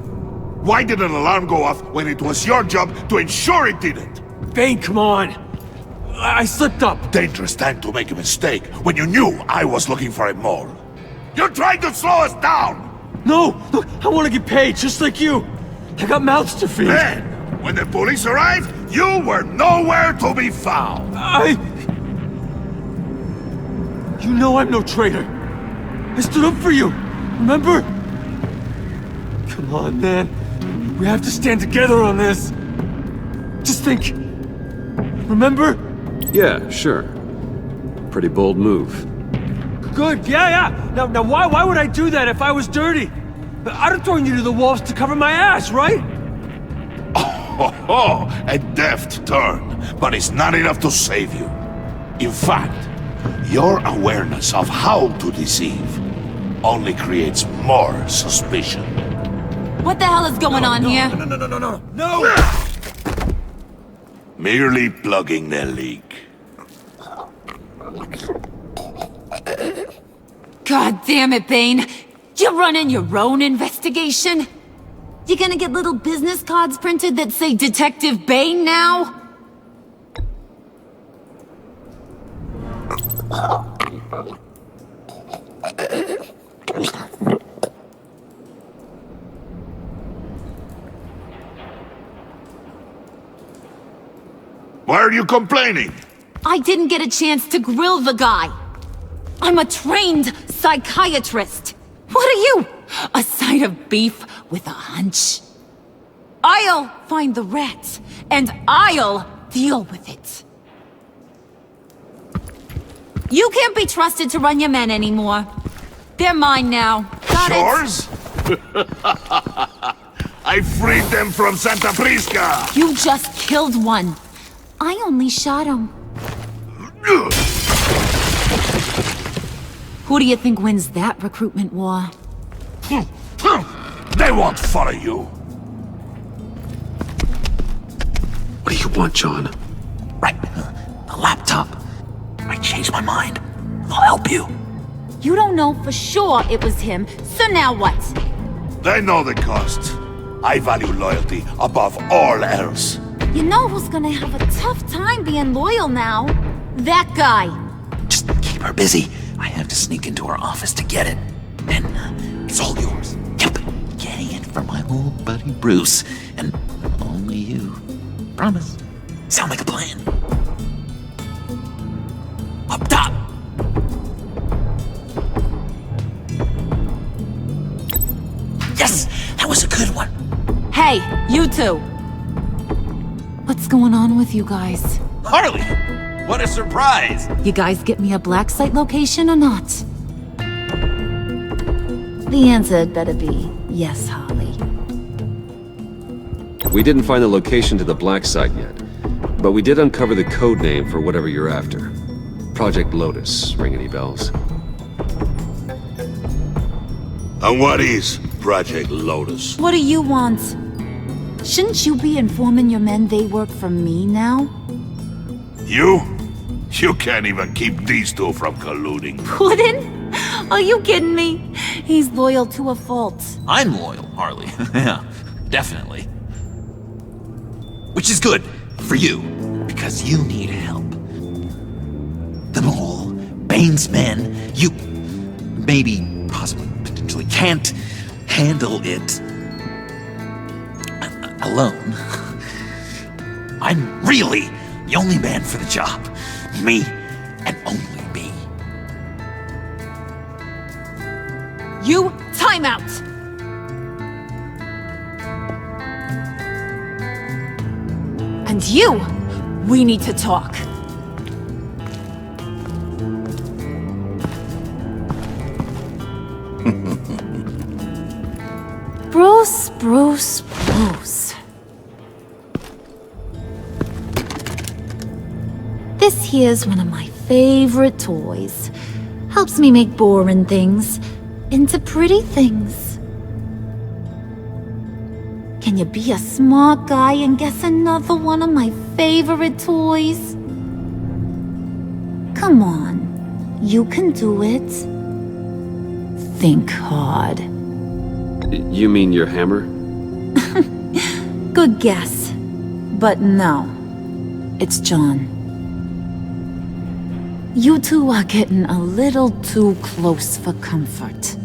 Why did an alarm go off when it was your job to ensure it didn't? Bane, come on! I slipped up! Dangerous time to make a mistake when you knew I was looking for a mole. You're trying to slow us down! No! Look, I want to get paid, just like you! I got mouths to feed! Then, when the police arrived, you were nowhere to be found! You know I'm no traitor! I stood up for you! Remember? Come on, man. We have to stand together on this! Just think... Remember? Yeah, sure. Pretty bold move. Good, yeah. Now why would I do that if I was dirty? I'd have thrown you to the wolves to cover my ass, right? Oh, a deft turn, but it's not enough to save you. In fact, your awareness of how to deceive only creates more suspicion. What the hell is going on here? No! Merely plugging the leak. God damn it, Bane! You're running your own investigation? You gonna get little business cards printed that say Detective Bane now? Why are you complaining? I didn't get a chance to grill the guy. I'm a trained psychiatrist. What are you? A side of beef with a hunch? I'll find the rats, and I'll deal with it. You can't be trusted to run your men anymore. They're mine now. Got Yours? I freed them from Santa Prisca! You just killed one. I only shot him. Who do you think wins that recruitment war? They won't follow you. What do you want, John? Right. The laptop. I changed my mind. I'll help you. You don't know for sure it was him, so now what? They know the cost. I value loyalty above all else. You know who's gonna have a tough time being loyal now? That guy. Just keep her busy. I have to sneak into her office to get it. And it's all yours. Yep. Getting it from my old buddy Bruce. And only you. Promise. Sound like a plan. Up top! Yes! That was a good one. Hey, you two. What's going on with you guys? Harley! What a surprise! You guys get me a black site location or not? The answer had better be yes, Harley. We didn't find the location to the black site yet, but we did uncover the code name for whatever you're after. Project Lotus. Ring any bells? And what is Project Lotus? What do you want? Shouldn't you be informing your men they work for me now? You? You can't even keep these two from colluding. Puddin'? Are you kidding me? He's loyal to a fault. I'm loyal, Harley. Yeah, definitely. Which is good for you, because you need help. The Mole, Bane's men, you maybe, possibly, potentially can't handle it alone. I'm really the only man for the job. Me, and only me. You, time out! And you, we need to talk. Bruce. This here's one of my favorite toys. Helps me make boring things into pretty things. Can you be a smart guy and guess another one of my favorite toys? Come on, you can do it. Think hard. You mean your hammer? Good guess. But no. It's John. You two are getting a little too close for comfort.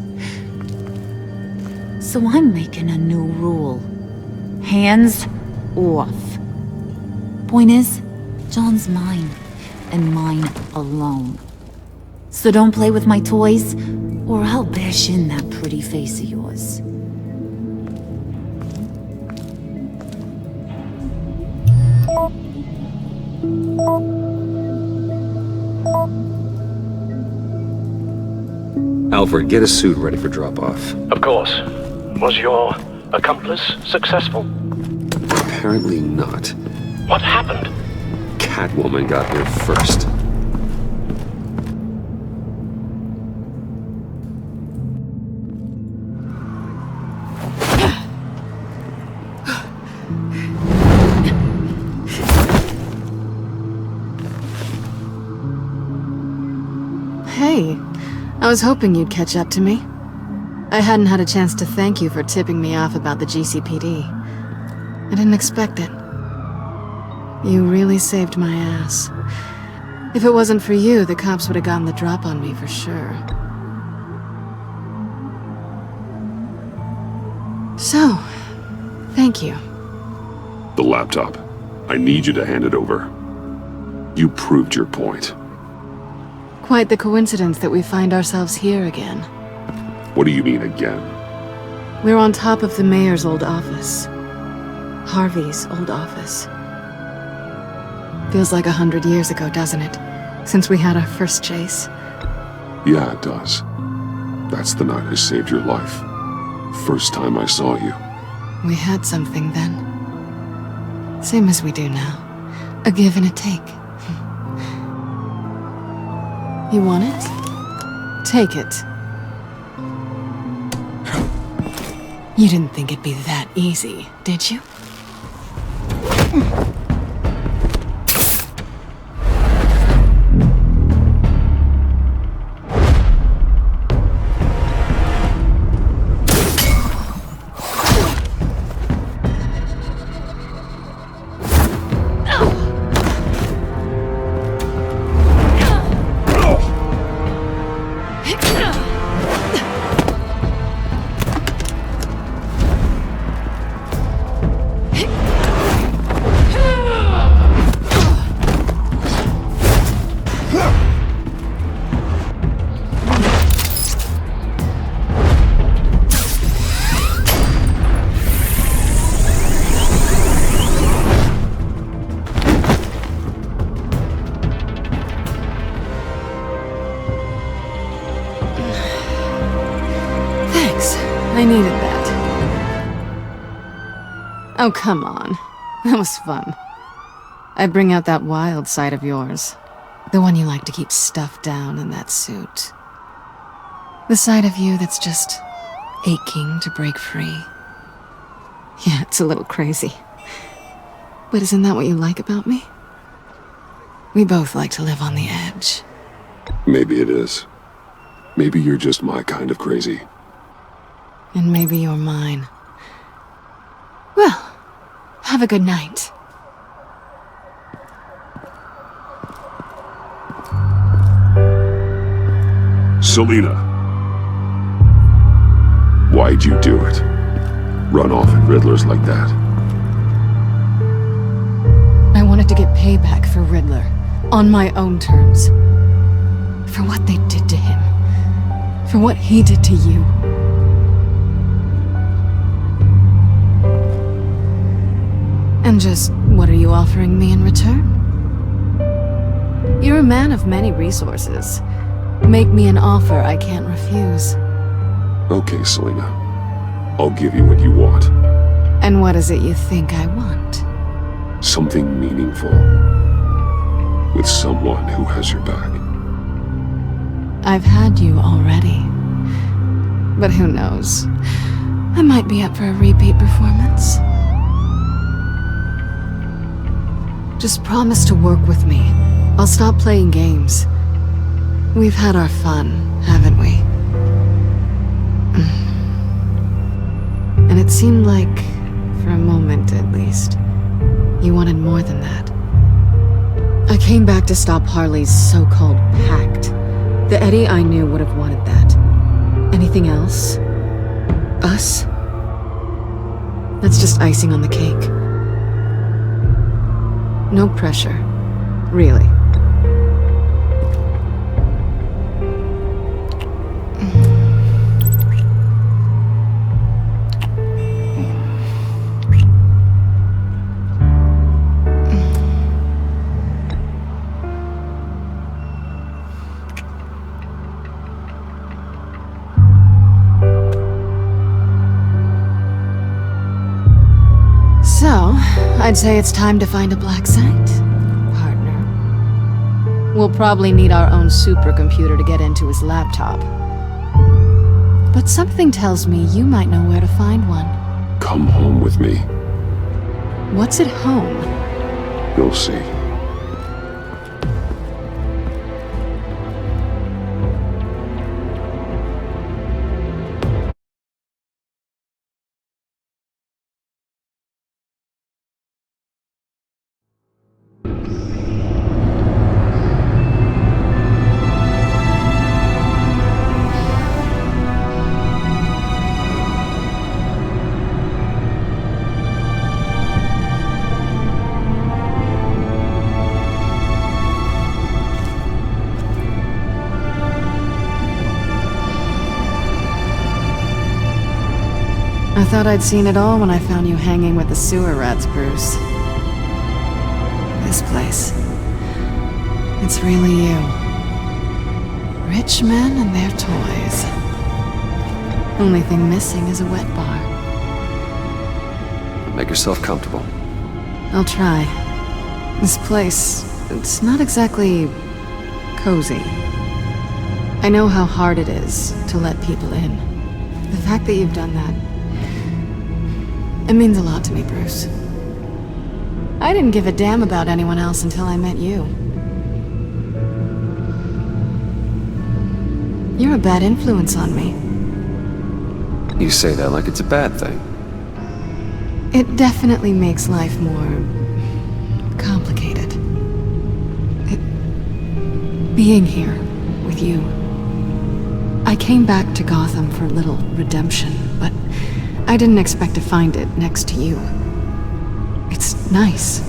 So I'm making a new rule. Hands off. Point is, John's mine, and mine alone. So don't play with my toys, or I'll bash in that pretty face of yours. Alfred, get a suit ready for drop-off. Of course. Was your accomplice successful? Apparently not. What happened? Catwoman got here first. Hey, I was hoping you'd catch up to me. I hadn't had a chance to thank you for tipping me off about the GCPD. I didn't expect it. You really saved my ass. If it wasn't for you, the cops would have gotten the drop on me for sure. So, thank you. The laptop. I need you to hand it over. You proved your point. Quite the coincidence that we find ourselves here again. What do you mean again? We're on top of the mayor's old office. Harvey's old office. Feels like 100 years ago, doesn't it? Since we had our first chase. Yeah, it does. That's the night I saved your life. First time I saw you. We had something then. Same as we do now. A give and a take. You want it? Take it. You didn't think it'd be that easy, did you? I needed that. Oh, come on. That was fun. I bring out that wild side of yours. The one you like to keep stuffed down in that suit. The side of you that's just aching to break free. Yeah, it's a little crazy. But isn't that what you like about me? We both like to live on the edge. Maybe it is. Maybe you're just my kind of crazy. And maybe you're mine. Well, have a good night. Selina. Why'd you do it? Run off at Riddlers like that? I wanted to get payback for Riddler. On my own terms. For what they did to him. For what he did to you. And just, what are you offering me in return? You're a man of many resources. Make me an offer I can't refuse. Okay, Selina. I'll give you what you want. And what is it you think I want? Something meaningful. With someone who has your back. I've had you already. But who knows? I might be up for a repeat performance. Just promise to work with me. I'll stop playing games. We've had our fun, haven't we? And it seemed like, for a moment at least, you wanted more than that. I came back to stop Harley's so-called pact. The Eddie I knew would have wanted that. Anything else? Us? That's just icing on the cake. No pressure. Really. So, I'd say it's time to find a black site, partner. We'll probably need our own supercomputer to get into his laptop. But something tells me you might know where to find one. Come home with me. What's at home? You'll see. I thought I'd seen it all when I found you hanging with the sewer rats, Bruce. This place. It's really you. Rich men and their toys. Only thing missing is a wet bar. Make yourself comfortable. I'll try. This place, it's not exactly cozy. I know how hard it is to let people in. The fact that you've done that, it means a lot to me, Bruce. I didn't give a damn about anyone else until I met you. You're a bad influence on me. You say that like it's a bad thing. It definitely makes life more complicated. Being here with you. I came back to Gotham for a little redemption, but I didn't expect to find it next to you. It's nice.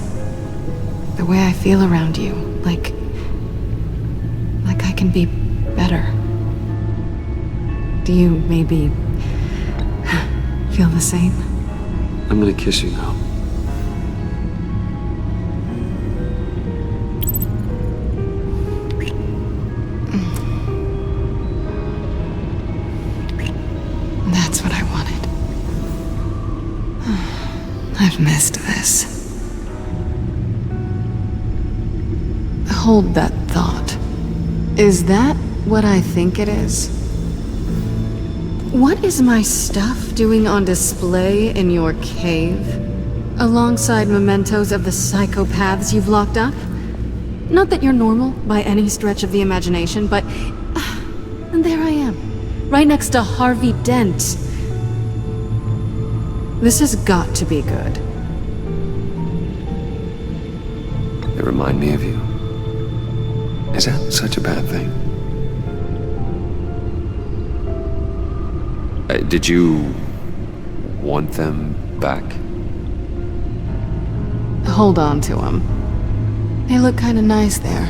The way I feel around you, like I can be better. Do you maybe feel the same? I'm gonna kiss you now. That's what I wanted. I've missed this. Hold that thought. Is that what I think it is? What is my stuff doing on display in your cave? Alongside mementos of the psychopaths you've locked up? Not that you're normal by any stretch of the imagination, but... and there I am, right next to Harvey Dent. This has got to be good. They remind me of you. Is that such a bad thing? Did you want them back? Hold on to them. They look kind of nice there.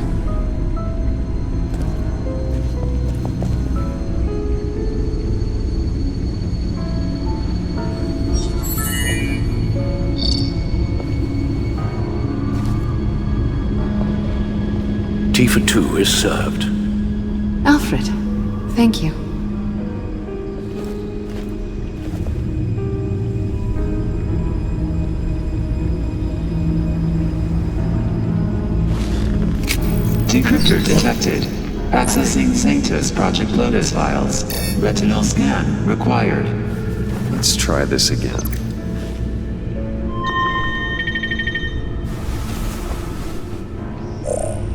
Tea for two is served. Alfred, thank you. Decryptor detected. Accessing Sanctus Project Lotus files. Retinal scan required. Let's try this again.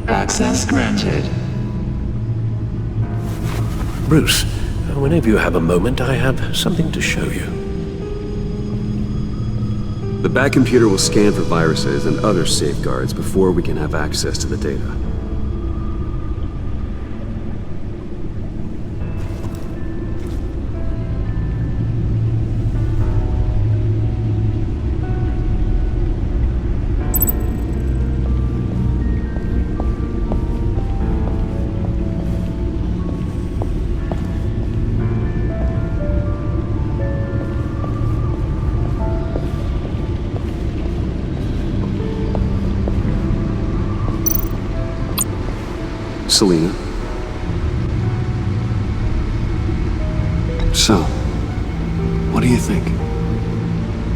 Access granted. Bruce, whenever you have a moment, I have something to show you. The back computer will scan for viruses and other safeguards before we can have access to the data. Selina. So, what do you think?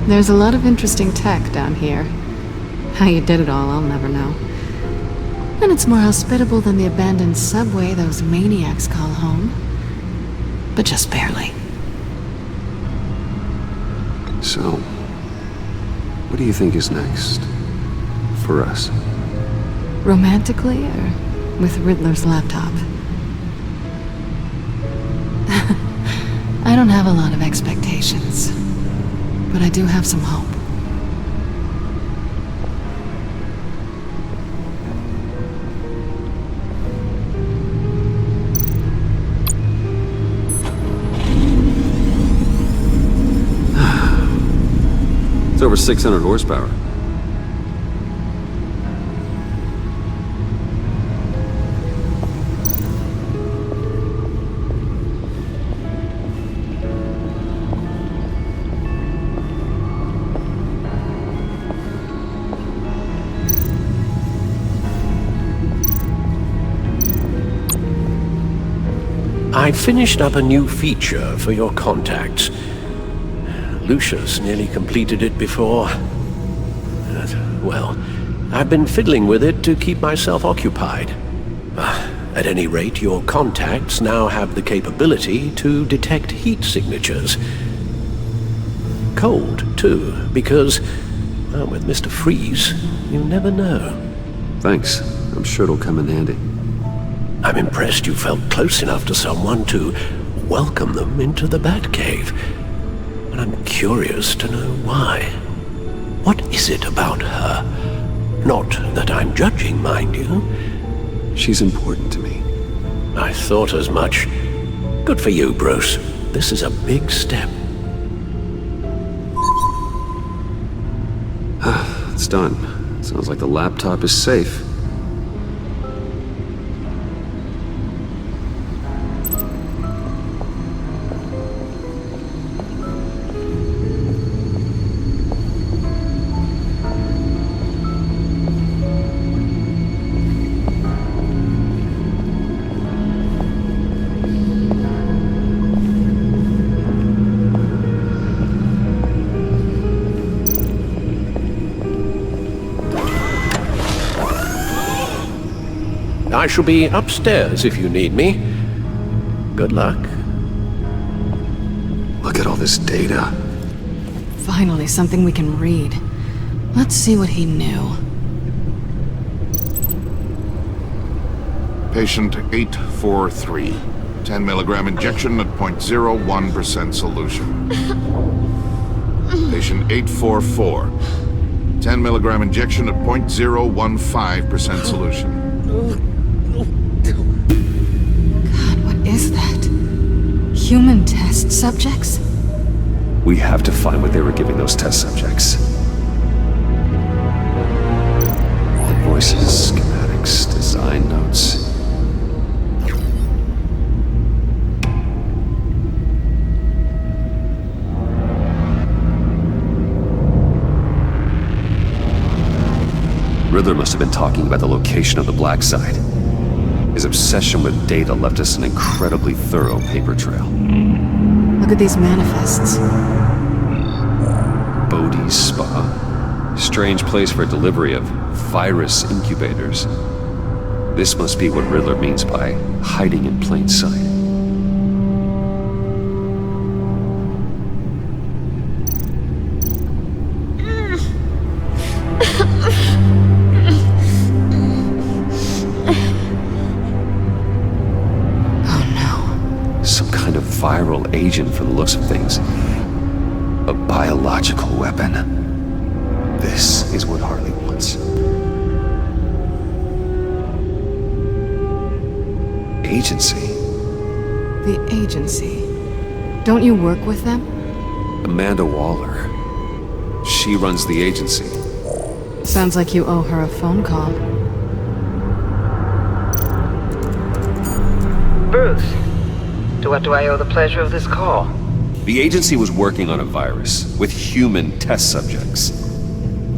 There's a lot of interesting tech down here. How you did it all, I'll never know. And it's more hospitable than the abandoned subway those maniacs call home. But just barely. So, what do you think is next? For us? Romantically, or with Riddler's laptop? I don't have a lot of expectations, but I do have some hope. It's over 600 horsepower. I finished up a new feature for your contacts. Lucius nearly completed it before. Well, I've been fiddling with it to keep myself occupied. At any rate, your contacts now have the capability to detect heat signatures. Cold, too, because, well, with Mr. Freeze, you never know. Thanks. I'm sure it'll come in handy. I'm impressed you felt close enough to someone to welcome them into the Batcave. And I'm curious to know why. What is it about her? Not that I'm judging, mind you. She's important to me. I thought as much. Good for you, Bruce. This is a big step. It's done. Sounds like the laptop is safe. I shall be upstairs if you need me. Good luck. Look at all this data. Finally, something we can read. Let's see what he knew. Patient 843. 10 milligram injection at 0.01% solution. Patient 844. 10 milligram injection at 0.015% solution. God, what is that? Human test subjects? We have to find what they were giving those test subjects. Invoices, schematics, design notes. Riddler must have been talking about the location of the Black Site. His obsession with data left us an incredibly thorough paper trail. Look at these manifests. Bodhi's Spa. Strange place for delivery of virus incubators. This must be what Riddler means by hiding in plain sight. Viral agent from the looks of things. A biological weapon. This is what Harley wants. Agency. The agency. Don't you work with them? Amanda Waller. She runs the agency. Sounds like you owe her a phone call. Bruce. To what do I owe the pleasure of this call? The agency was working on a virus with human test subjects.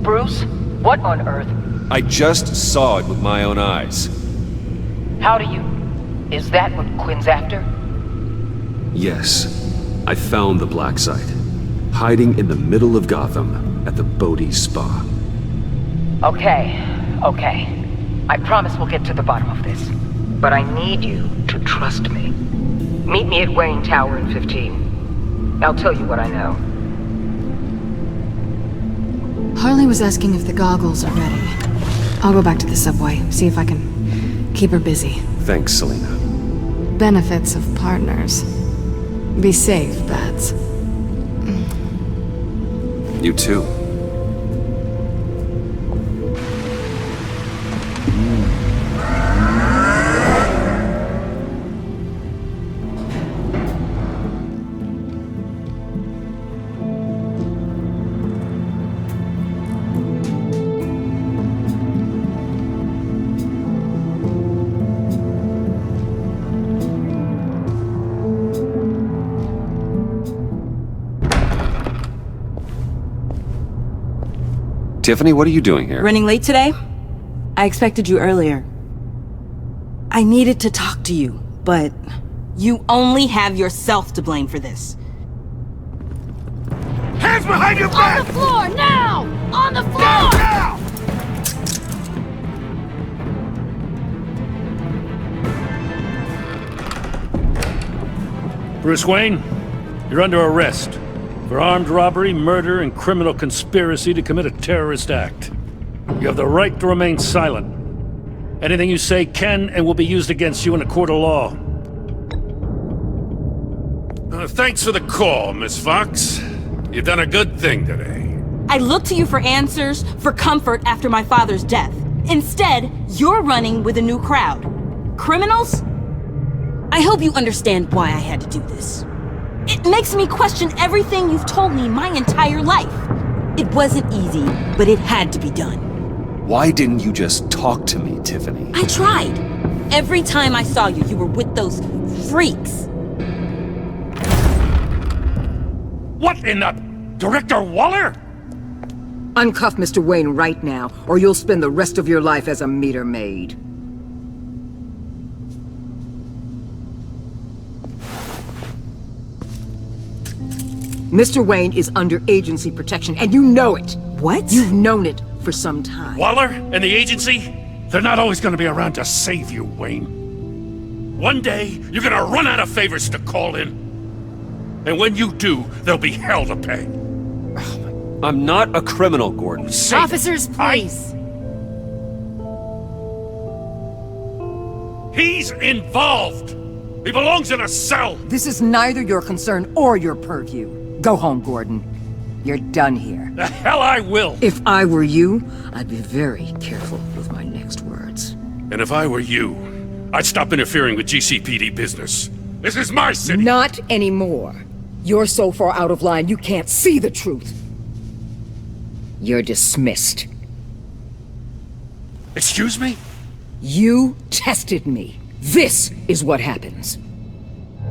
Bruce? What on earth? I just saw it with my own eyes. How do you... Is that what Quinn's after? Yes. I found the Black Site. Hiding in the middle of Gotham at the Bodhi Spa. Okay. I promise we'll get to the bottom of this. But I need you to trust me. Meet me at Wayne Tower in 15. I'll tell you what I know. Harley was asking if the goggles are ready. I'll go back to the subway, see if I can keep her busy. Thanks, Selina. Benefits of partners. Be safe, Bats. You too. Tiffany, what are you doing here? Running late today? I expected you earlier. I needed to talk to you, but you only have yourself to blame for this. Hands behind your back! On the floor, now! On the floor! Now! Bruce Wayne, you're under arrest for armed robbery, murder, and criminal conspiracy to commit a terrorist act. You have the right to remain silent. Anything you say can and will be used against you in a court of law. Thanks for the call, Miss Fox. You've done a good thing today. I looked to you for answers, for comfort after my father's death. Instead, you're running with a new crowd. Criminals? I hope you understand why I had to do this. It makes me question everything you've told me my entire life. It wasn't easy, but it had to be done. Why didn't you just talk to me, Tiffany? I tried. Every time I saw you, you were with those freaks. What in the... Director Waller? Uncuff Mr. Wayne right now, or you'll spend the rest of your life as a meter maid. Mr. Wayne is under agency protection, and you know it. What? You've known it for some time. Waller and the agency? They're not always gonna be around to save you, Wayne. One day, you're gonna run out of favors to call in. And when you do, there'll be hell to pay. I'm not a criminal, Gordon. Officers, please. He's involved! He belongs in a cell! This is neither your concern or your purview. Go home, Gordon. You're done here. The hell I will! If I were you, I'd be very careful with my next words. And if I were you, I'd stop interfering with GCPD business. This is my city! Not anymore. You're so far out of line you can't see the truth. You're dismissed. Excuse me? You tested me. This is what happens.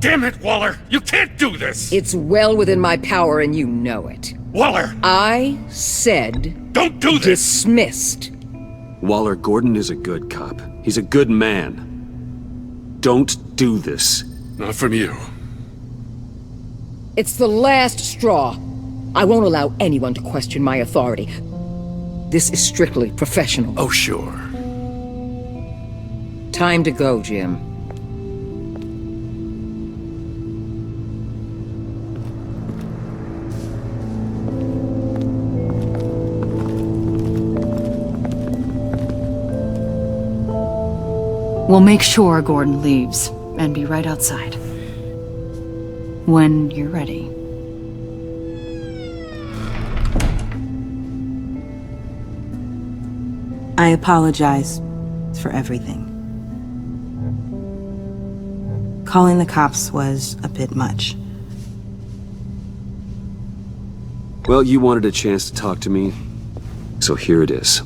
Damn it, Waller! You can't do this! It's well within my power and you know it. Waller! I said... Don't do this! Dismissed. Waller, Gordon is a good cop. He's a good man. Don't do this. Not from you. It's the last straw. I won't allow anyone to question my authority. This is strictly professional. Oh, sure. Time to go, Jim. We'll make sure Gordon leaves, and be right outside. When you're ready. I apologize for everything. Calling the cops was a bit much. Well, you wanted a chance to talk to me, so here it is.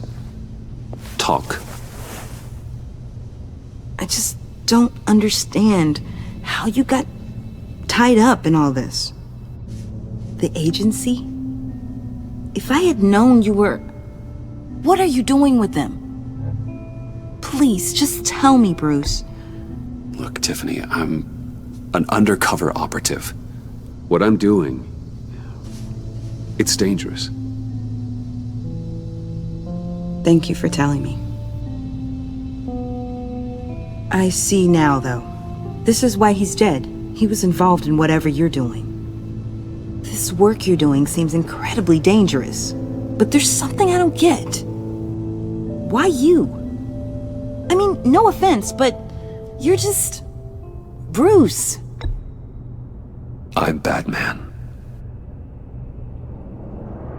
Talk. I just don't understand how you got tied up in all this. The agency? If I had known you were... What are you doing with them? Please, just tell me, Bruce. Look, Tiffany, I'm an undercover operative. What I'm doing, it's dangerous. Thank you for telling me. I see now, though. This is why he's dead. He was involved in whatever you're doing. This work you're doing seems incredibly dangerous. But there's something I don't get. Why you? I mean, no offense, but you're just... Bruce. I'm Batman.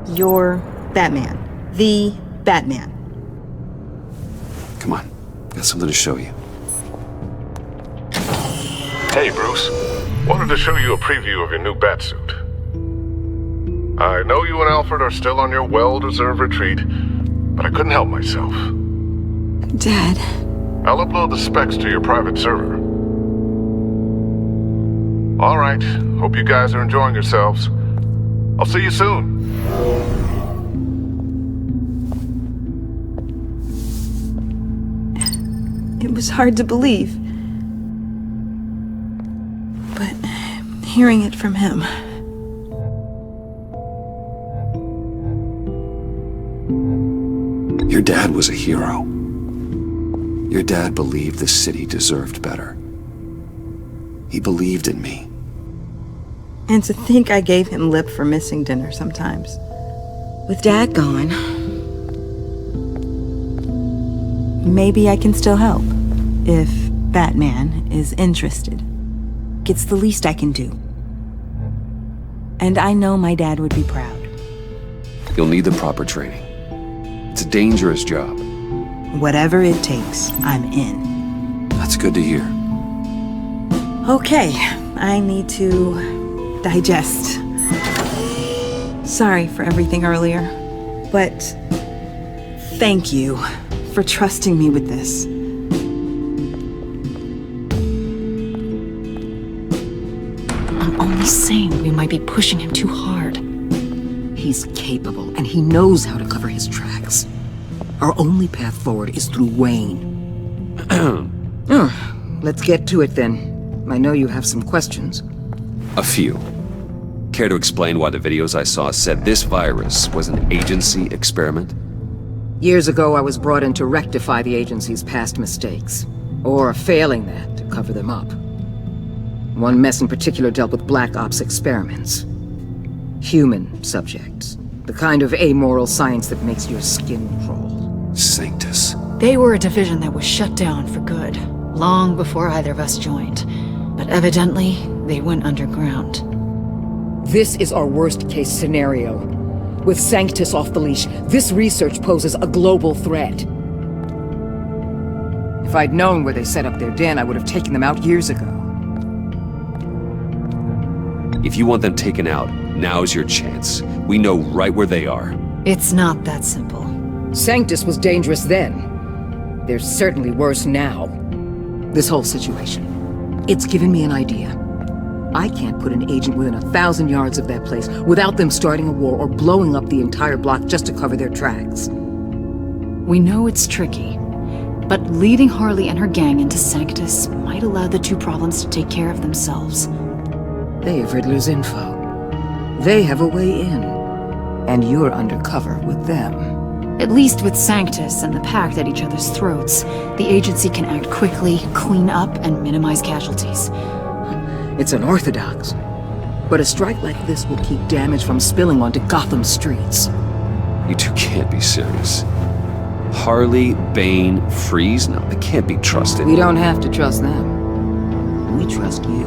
You're Batman. The Batman. Come on, got something to show you. Hey, Bruce. Wanted to show you a preview of your new Batsuit. I know you and Alfred are still on your well-deserved retreat, but I couldn't help myself. Dad. I'll upload the specs to your private server. All right. Hope you guys are enjoying yourselves. I'll see you soon. It was hard to believe. But hearing it from him... Your dad was a hero. Your dad believed the city deserved better. He believed in me. And to think I gave him lip for missing dinner sometimes. With Dad gone, maybe I can still help. If Batman is interested. It's the least I can do. And I know my dad would be proud. You'll need the proper training. It's a dangerous job. Whatever it takes, I'm in. That's good to hear. Okay, I need to digest. Sorry for everything earlier, but thank you for trusting me with this. I'm only saying we might be pushing him too hard. He's capable, and he knows how to cover his tracks. Our only path forward is through Wayne. Let's get to it then. I know you have some questions. A few. Care to explain why the videos I saw said this virus was an agency experiment? Years ago, I was brought in to rectify the agency's past mistakes. Or failing that, to cover them up. One mess in particular dealt with Black Ops experiments. Human subjects. The kind of amoral science that makes your skin crawl. Sanctus. They were a division that was shut down for good, long before either of us joined. But evidently, they went underground. This is our worst-case scenario. With Sanctus off the leash, this research poses a global threat. If I'd known where they set up their den, I would have taken them out years ago. If you want them taken out, now's your chance. We know right where they are. It's not that simple. Sanctus was dangerous then. They're certainly worse now. This whole situation. It's given me an idea. I can't put an agent within 1,000 yards of that place without them starting a war or blowing up the entire block just to cover their tracks. We know it's tricky, but leading Harley and her gang into Sanctus might allow the two problems to take care of themselves. They have Riddler's info. They have a way in. And you're undercover with them. At least with Sanctus and the Pact at each other's throats, the agency can act quickly, clean up, and minimize casualties. It's unorthodox. But a strike like this will keep damage from spilling onto Gotham streets. You two can't be serious. Harley, Bane, Freeze? No, they can't be trusted. We don't have to trust them. We trust you.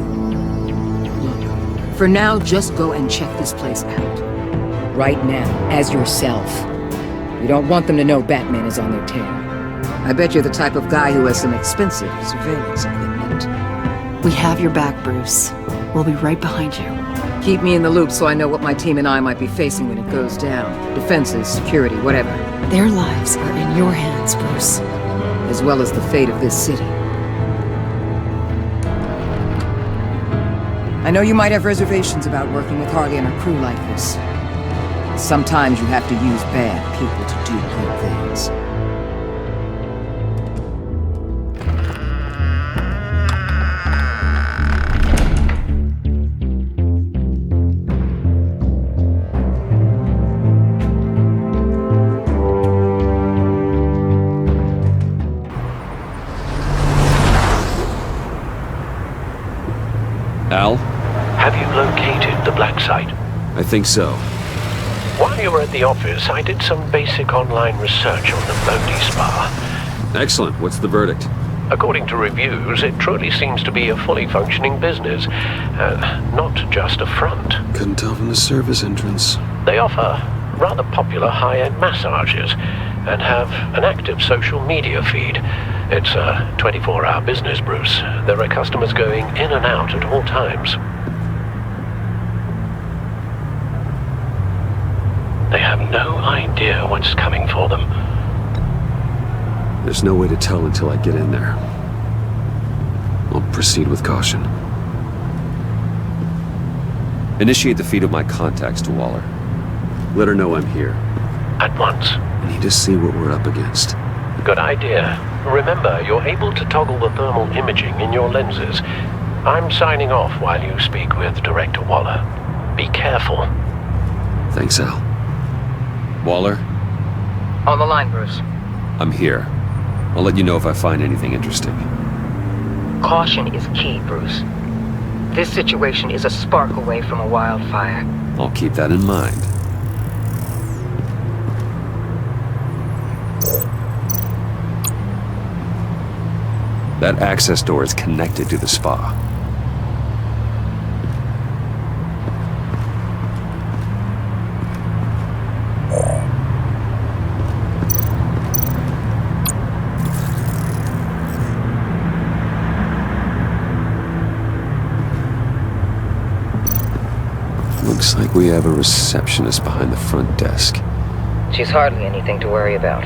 Look, for now, just go and check this place out. Right now, as yourself. You don't want them to know Batman is on their tail. I bet you're the type of guy who has some expensive surveillance equipment. We have your back, Bruce. We'll be right behind you. Keep me in the loop so I know what my team and I might be facing when it goes down. Defenses, security, whatever. Their lives are in your hands, Bruce. As well as the fate of this city. I know you might have reservations about working with Harley and her crew like this. Sometimes you have to use bad people to do good things. Al? Have you located the black site? I think so. While you were at the office, I did some basic online research on the Bodhi Spa. Excellent. What's the verdict? According to reviews, it truly seems to be a fully functioning business, not just a front. Couldn't tell from the service entrance. They offer rather popular high-end massages and have an active social media feed. It's a 24-hour business, Bruce. There are customers going in and out at all times. They have no idea what's coming for them. There's no way to tell until I get in there. I'll proceed with caution. Initiate the feed of my contacts to Waller. Let her know I'm here. At once. I need to see what we're up against. Good idea. Remember, you're able to toggle the thermal imaging in your lenses. I'm signing off while you speak with Director Waller. Be careful. Thanks, Al. Waller? On the line, Bruce. I'm here. I'll let you know if I find anything interesting. Caution is key, Bruce. This situation is a spark away from a wildfire. I'll keep that in mind. That access door is connected to the spa. Looks like we have a receptionist behind the front desk. She's hardly anything to worry about.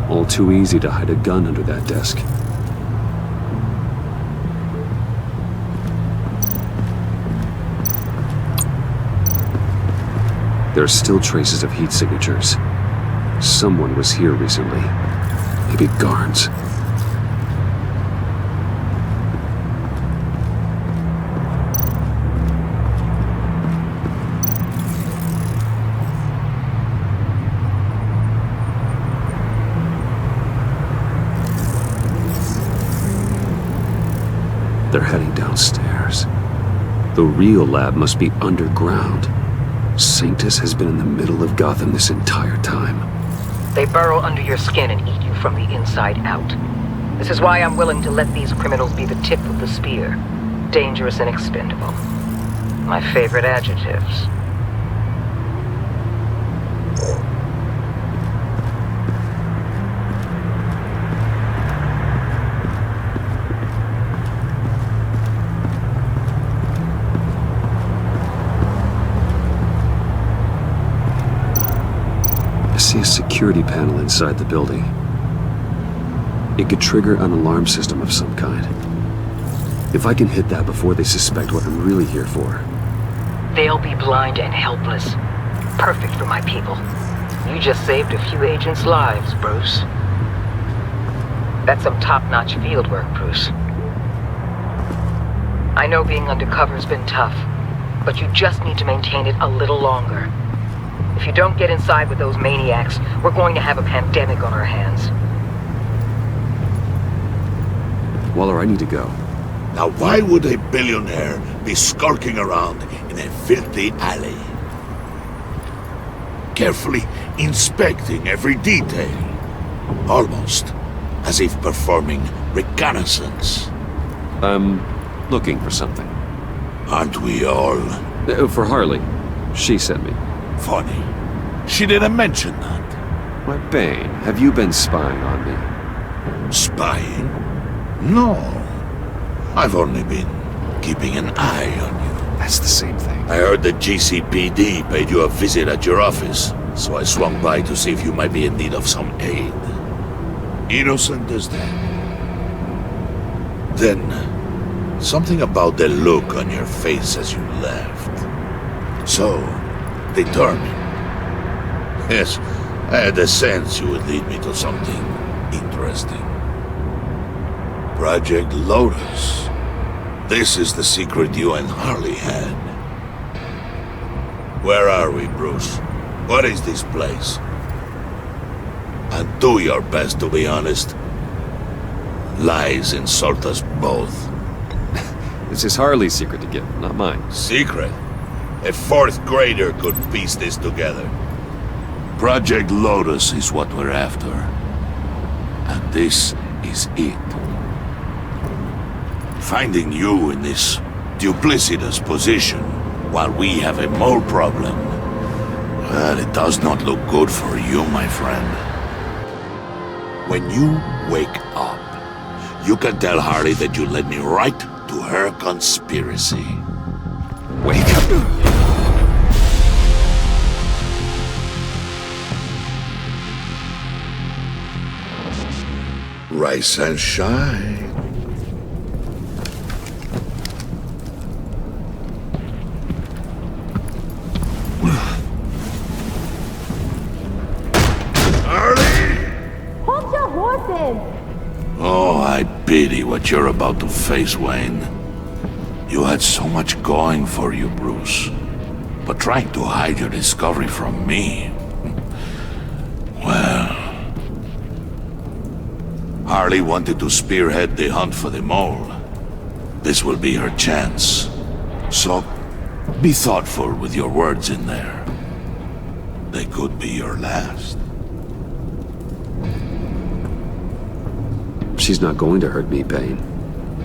All too easy to hide a gun under that desk. There are still traces of heat signatures. Someone was here recently. Maybe guards. They're heading downstairs. The real lab must be underground. Sanctus has been in the middle of Gotham this entire time. They burrow under your skin and eat you from the inside out. This is why I'm willing to let these criminals be the tip of the spear. Dangerous and expendable. My favorite adjectives. A security panel inside the building. It could trigger an alarm system of some kind. If I can hit that before they suspect what I'm really here for. They'll be blind and helpless. Perfect for my people. You just saved a few agents' lives, Bruce. That's some top-notch field work, Bruce. I know being undercover's been tough, but you just need to maintain it a little longer. If you don't get inside with those maniacs, we're going to have a pandemic on our hands. Waller, I need to go. Now why would a billionaire be skulking around in a filthy alley? Carefully inspecting every detail. Almost as if performing reconnaissance. I'm looking for something. Aren't we all? For Harley. She sent me. Funny. She didn't mention that. Why, Bane, have you been spying on me? Spying? No. I've only been keeping an eye on you. That's the same thing. I heard the GCPD paid you a visit at your office, so I swung by to see if you might be in need of some aid. Innocent as that. Then, something about the look on your face as you left. So, determined. Yes, I had a sense you would lead me to something interesting. Project Lotus. This is the secret you and Harley had. Where are we, Bruce? What is this place? And do your best to be honest. Lies insult us both. This is Harley's secret to give, not mine. Secret? A fourth grader could piece this together. Project Lotus is what we're after. And this is it. Finding you in this duplicitous position while we have a mole problem, well, it does not look good for you, my friend. When you wake up, you can tell Harley that you led me right to her conspiracy. Wake up. Rise and shine. Hold your horses! Oh, I pity what you're about to face, Wayne. You had so much going for you, Bruce. But trying to hide your discovery from me... Well, Harley wanted to spearhead the hunt for the mole. This will be her chance. So, be thoughtful with your words in there. They could be your last. She's not going to hurt me, Bane.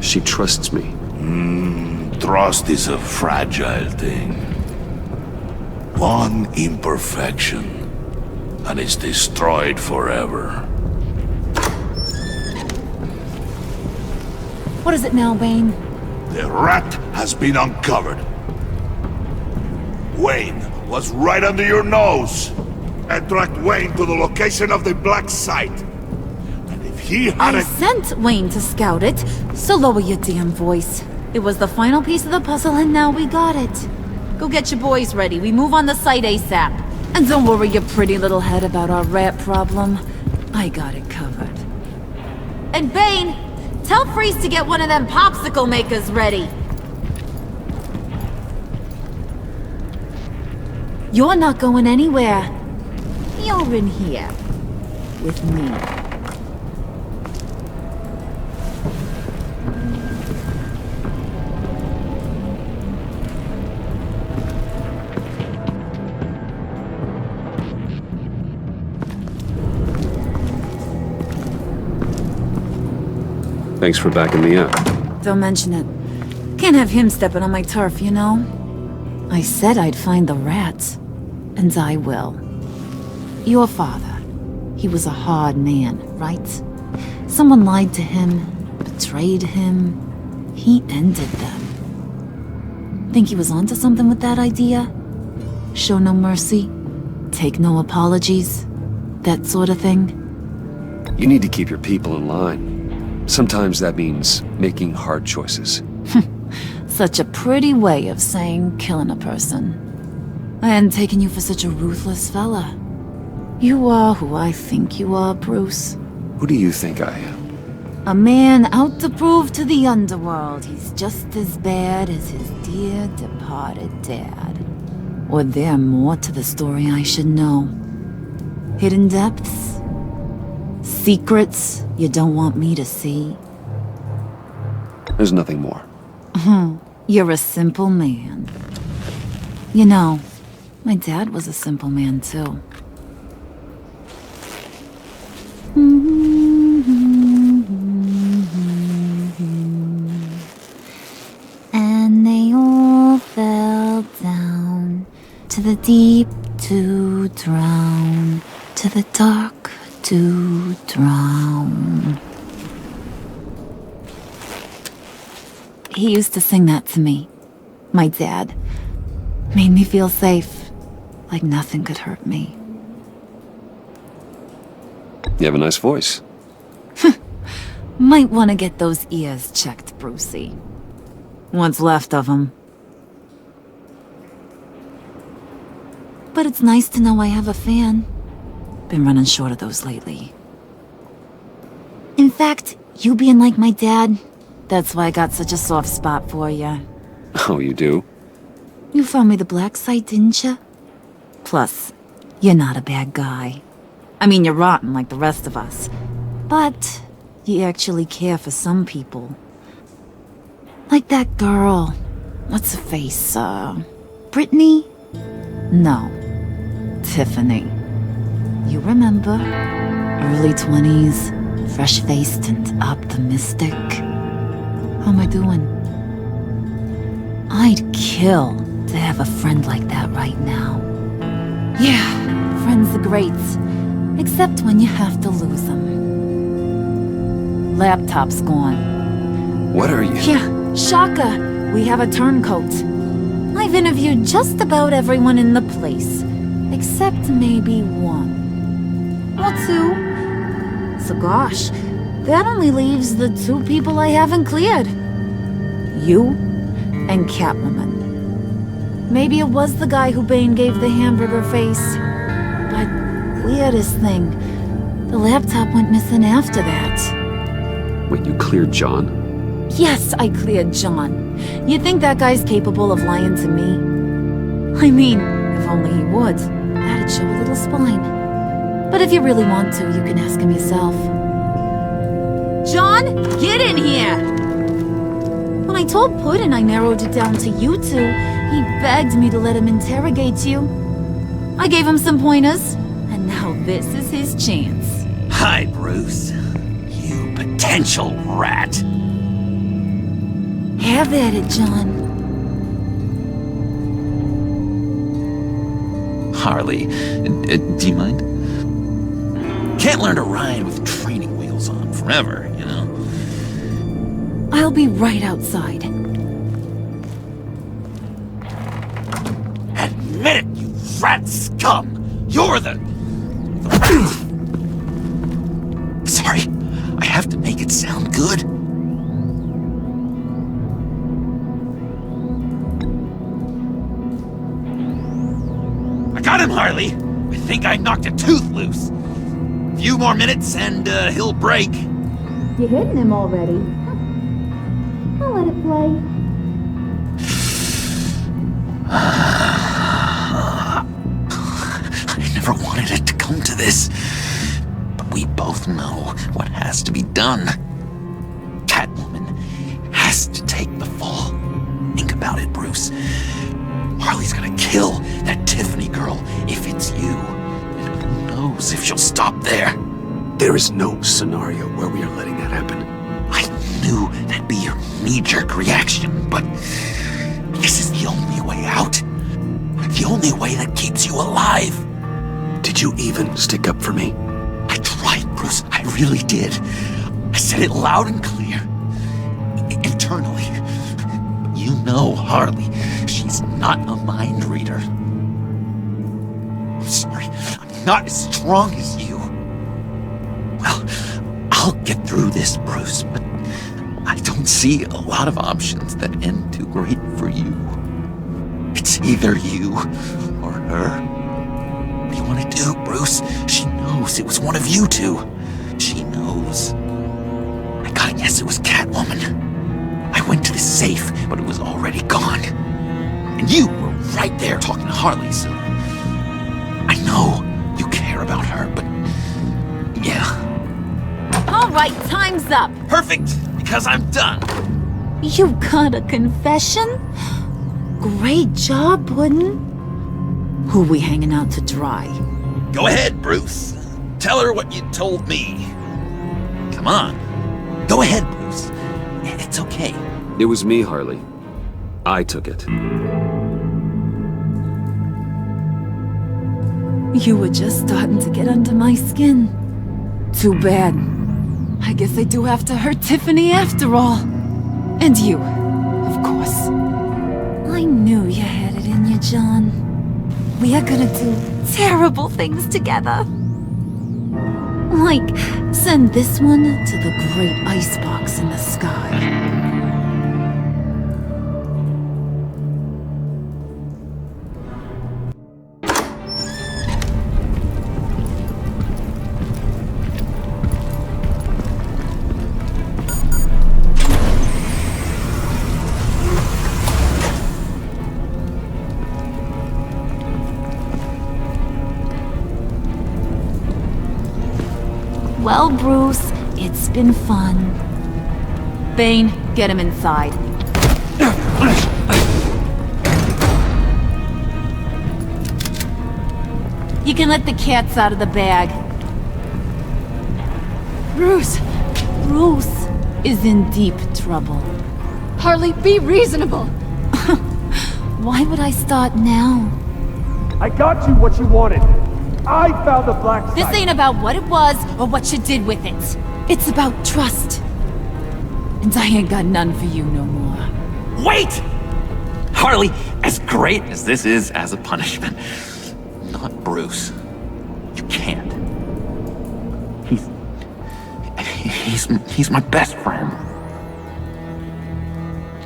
She trusts me. Trust is a fragile thing. One imperfection, and it's destroyed forever. What is it now, Bane? The rat has been uncovered. Wayne was right under your nose. And tracked Wayne to the location of the black site. And if he had I sent Wayne to scout it, so lower your damn voice. It was the final piece of the puzzle and now we got it. Go get your boys ready. We move on the site ASAP. And don't worry your pretty little head about our rat problem. I got it covered. And Bane, tell Freeze to get one of them popsicle makers ready. You're not going anywhere. You're in here. With me. Thanks for backing me up. Don't mention it. Can't have him stepping on my turf, you know? I said I'd find the rats. And I will. Your father. He was a hard man, right? Someone lied to him, betrayed him. He ended them. Think he was onto something with that idea? Show no mercy? Take no apologies? That sort of thing? You need to keep your people in line. Sometimes that means making hard choices. Such a pretty way of saying killing a person. I hadn't taken you for such a ruthless fella. You are who I think you are, Bruce. Who do you think I am? A man out to prove to the underworld he's just as bad as his dear departed dad. Or there more to the story I should know. Hidden depths? Secrets you don't want me to see? There's nothing more. You're a simple man. You know, my dad was a simple man too. And they all fell down to the deep to drown, to the dark to drown. He used to sing that to me. My dad. Made me feel safe. Like nothing could hurt me. You have a nice voice. Might want to get those ears checked, Brucey. What's left of them. But it's nice to know I have a fan. Been running short of those lately. In fact, you being like my dad, that's why I got such a soft spot for you. Oh, you do? You found me the black site, didn't you? Plus, you're not a bad guy. I mean, you're rotten like the rest of us. But you actually care for some people. Like that girl. What's her face? Brittany? No. Tiffany. You remember? Early 20s, fresh-faced and optimistic. How am I doing? I'd kill to have a friend like that right now. Yeah, friends are great. Except when you have to lose them. Laptop's gone. What are you? Yeah, Shaka. We have a turncoat. I've interviewed just about everyone in the place. Except maybe one. Or two. So gosh, that only leaves the two people I haven't cleared. You and Catwoman. Maybe it was the guy who Bane gave the hamburger face. But weirdest thing, the laptop went missing after that. Wait, you cleared John? Yes, I cleared John. You think that guy's capable of lying to me? I mean, if only he would. That'd show a little spine. But if you really want to, you can ask him yourself. John, get in here! When I told Puddin' I narrowed it down to you two, he begged me to let him interrogate you. I gave him some pointers, and now this is his chance. Hi, Bruce. You potential rat. Have at it, John. Harley, do you mind? Can't learn to ride with training wheels on forever, you know? I'll be right outside. Admit it, you rat scum! You're the... Sorry, I have to make it sound good. I got him, Harley! I think I knocked a tooth loose. Few more minutes and he'll break. You're hitting him already. I'll let it play. I never wanted it to come to this. But we both know what has to be done. Catwoman has to take the fall. Think about it, Bruce. Harley's gonna kill that Tiffany girl if it's you. And who knows if she'll stop there. There is no scenario where we are letting that happen. I knew that'd be your knee-jerk reaction, but this is the only way out. The only way that keeps you alive. Did you even stick up for me? I tried, Bruce. I really did. I said it loud and clear. Internally. You know Harley. She's not a mind reader. I'm sorry. I'm not as strong as you. Well, I'll get through this, Bruce, but I don't see a lot of options that end too great for you. It's either you or her. What do you want to do, Bruce? She knows it was one of you two. She knows. I gotta guess it was Catwoman. I went to the safe, but it was already gone. And you were right there talking to Harley, so... I know you care about her, but... yeah. All right, time's up. Perfect, because I'm done. You got a confession? Great job, Puddin'. Who we hanging out to dry? Go ahead, Bruce. Tell her what you told me. Come on. Go ahead, Bruce. It's okay. It was me, Harley. I took it. You were just starting to get under my skin. Too bad. I guess I do have to hurt Tiffany after all. And you, of course. I knew you had it in you, John. We are gonna do terrible things together. Like, send this one to the great icebox in the sky. Well, Bruce, it's been fun. Bane, get him inside. You can let the cats out of the bag. Bruce! Bruce is in deep trouble. Harley, be reasonable! Why would I start now? I got you what you wanted. I found the black site. This ain't about what it was or what you did with it. It's about trust. And I ain't got none for you no more. Wait! Harley, as great as this is as a punishment, not Bruce. You can't. He's my best friend.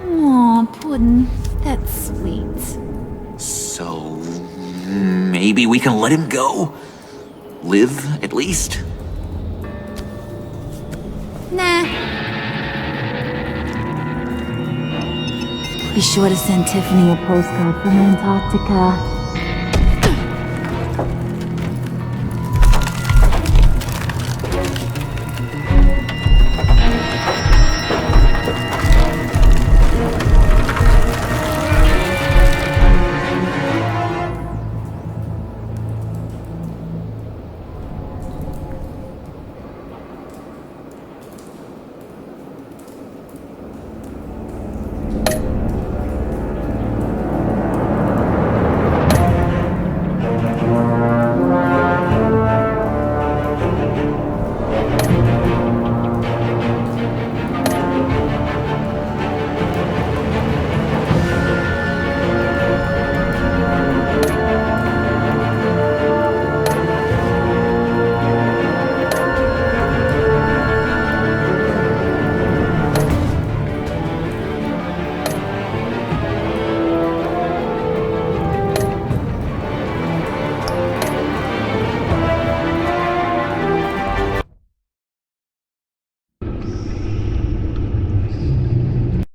Aw, Puddin', that's sweet. So maybe we can let him go? Live, at least? Nah. Be sure to send Tiffany a postcard from Antarctica.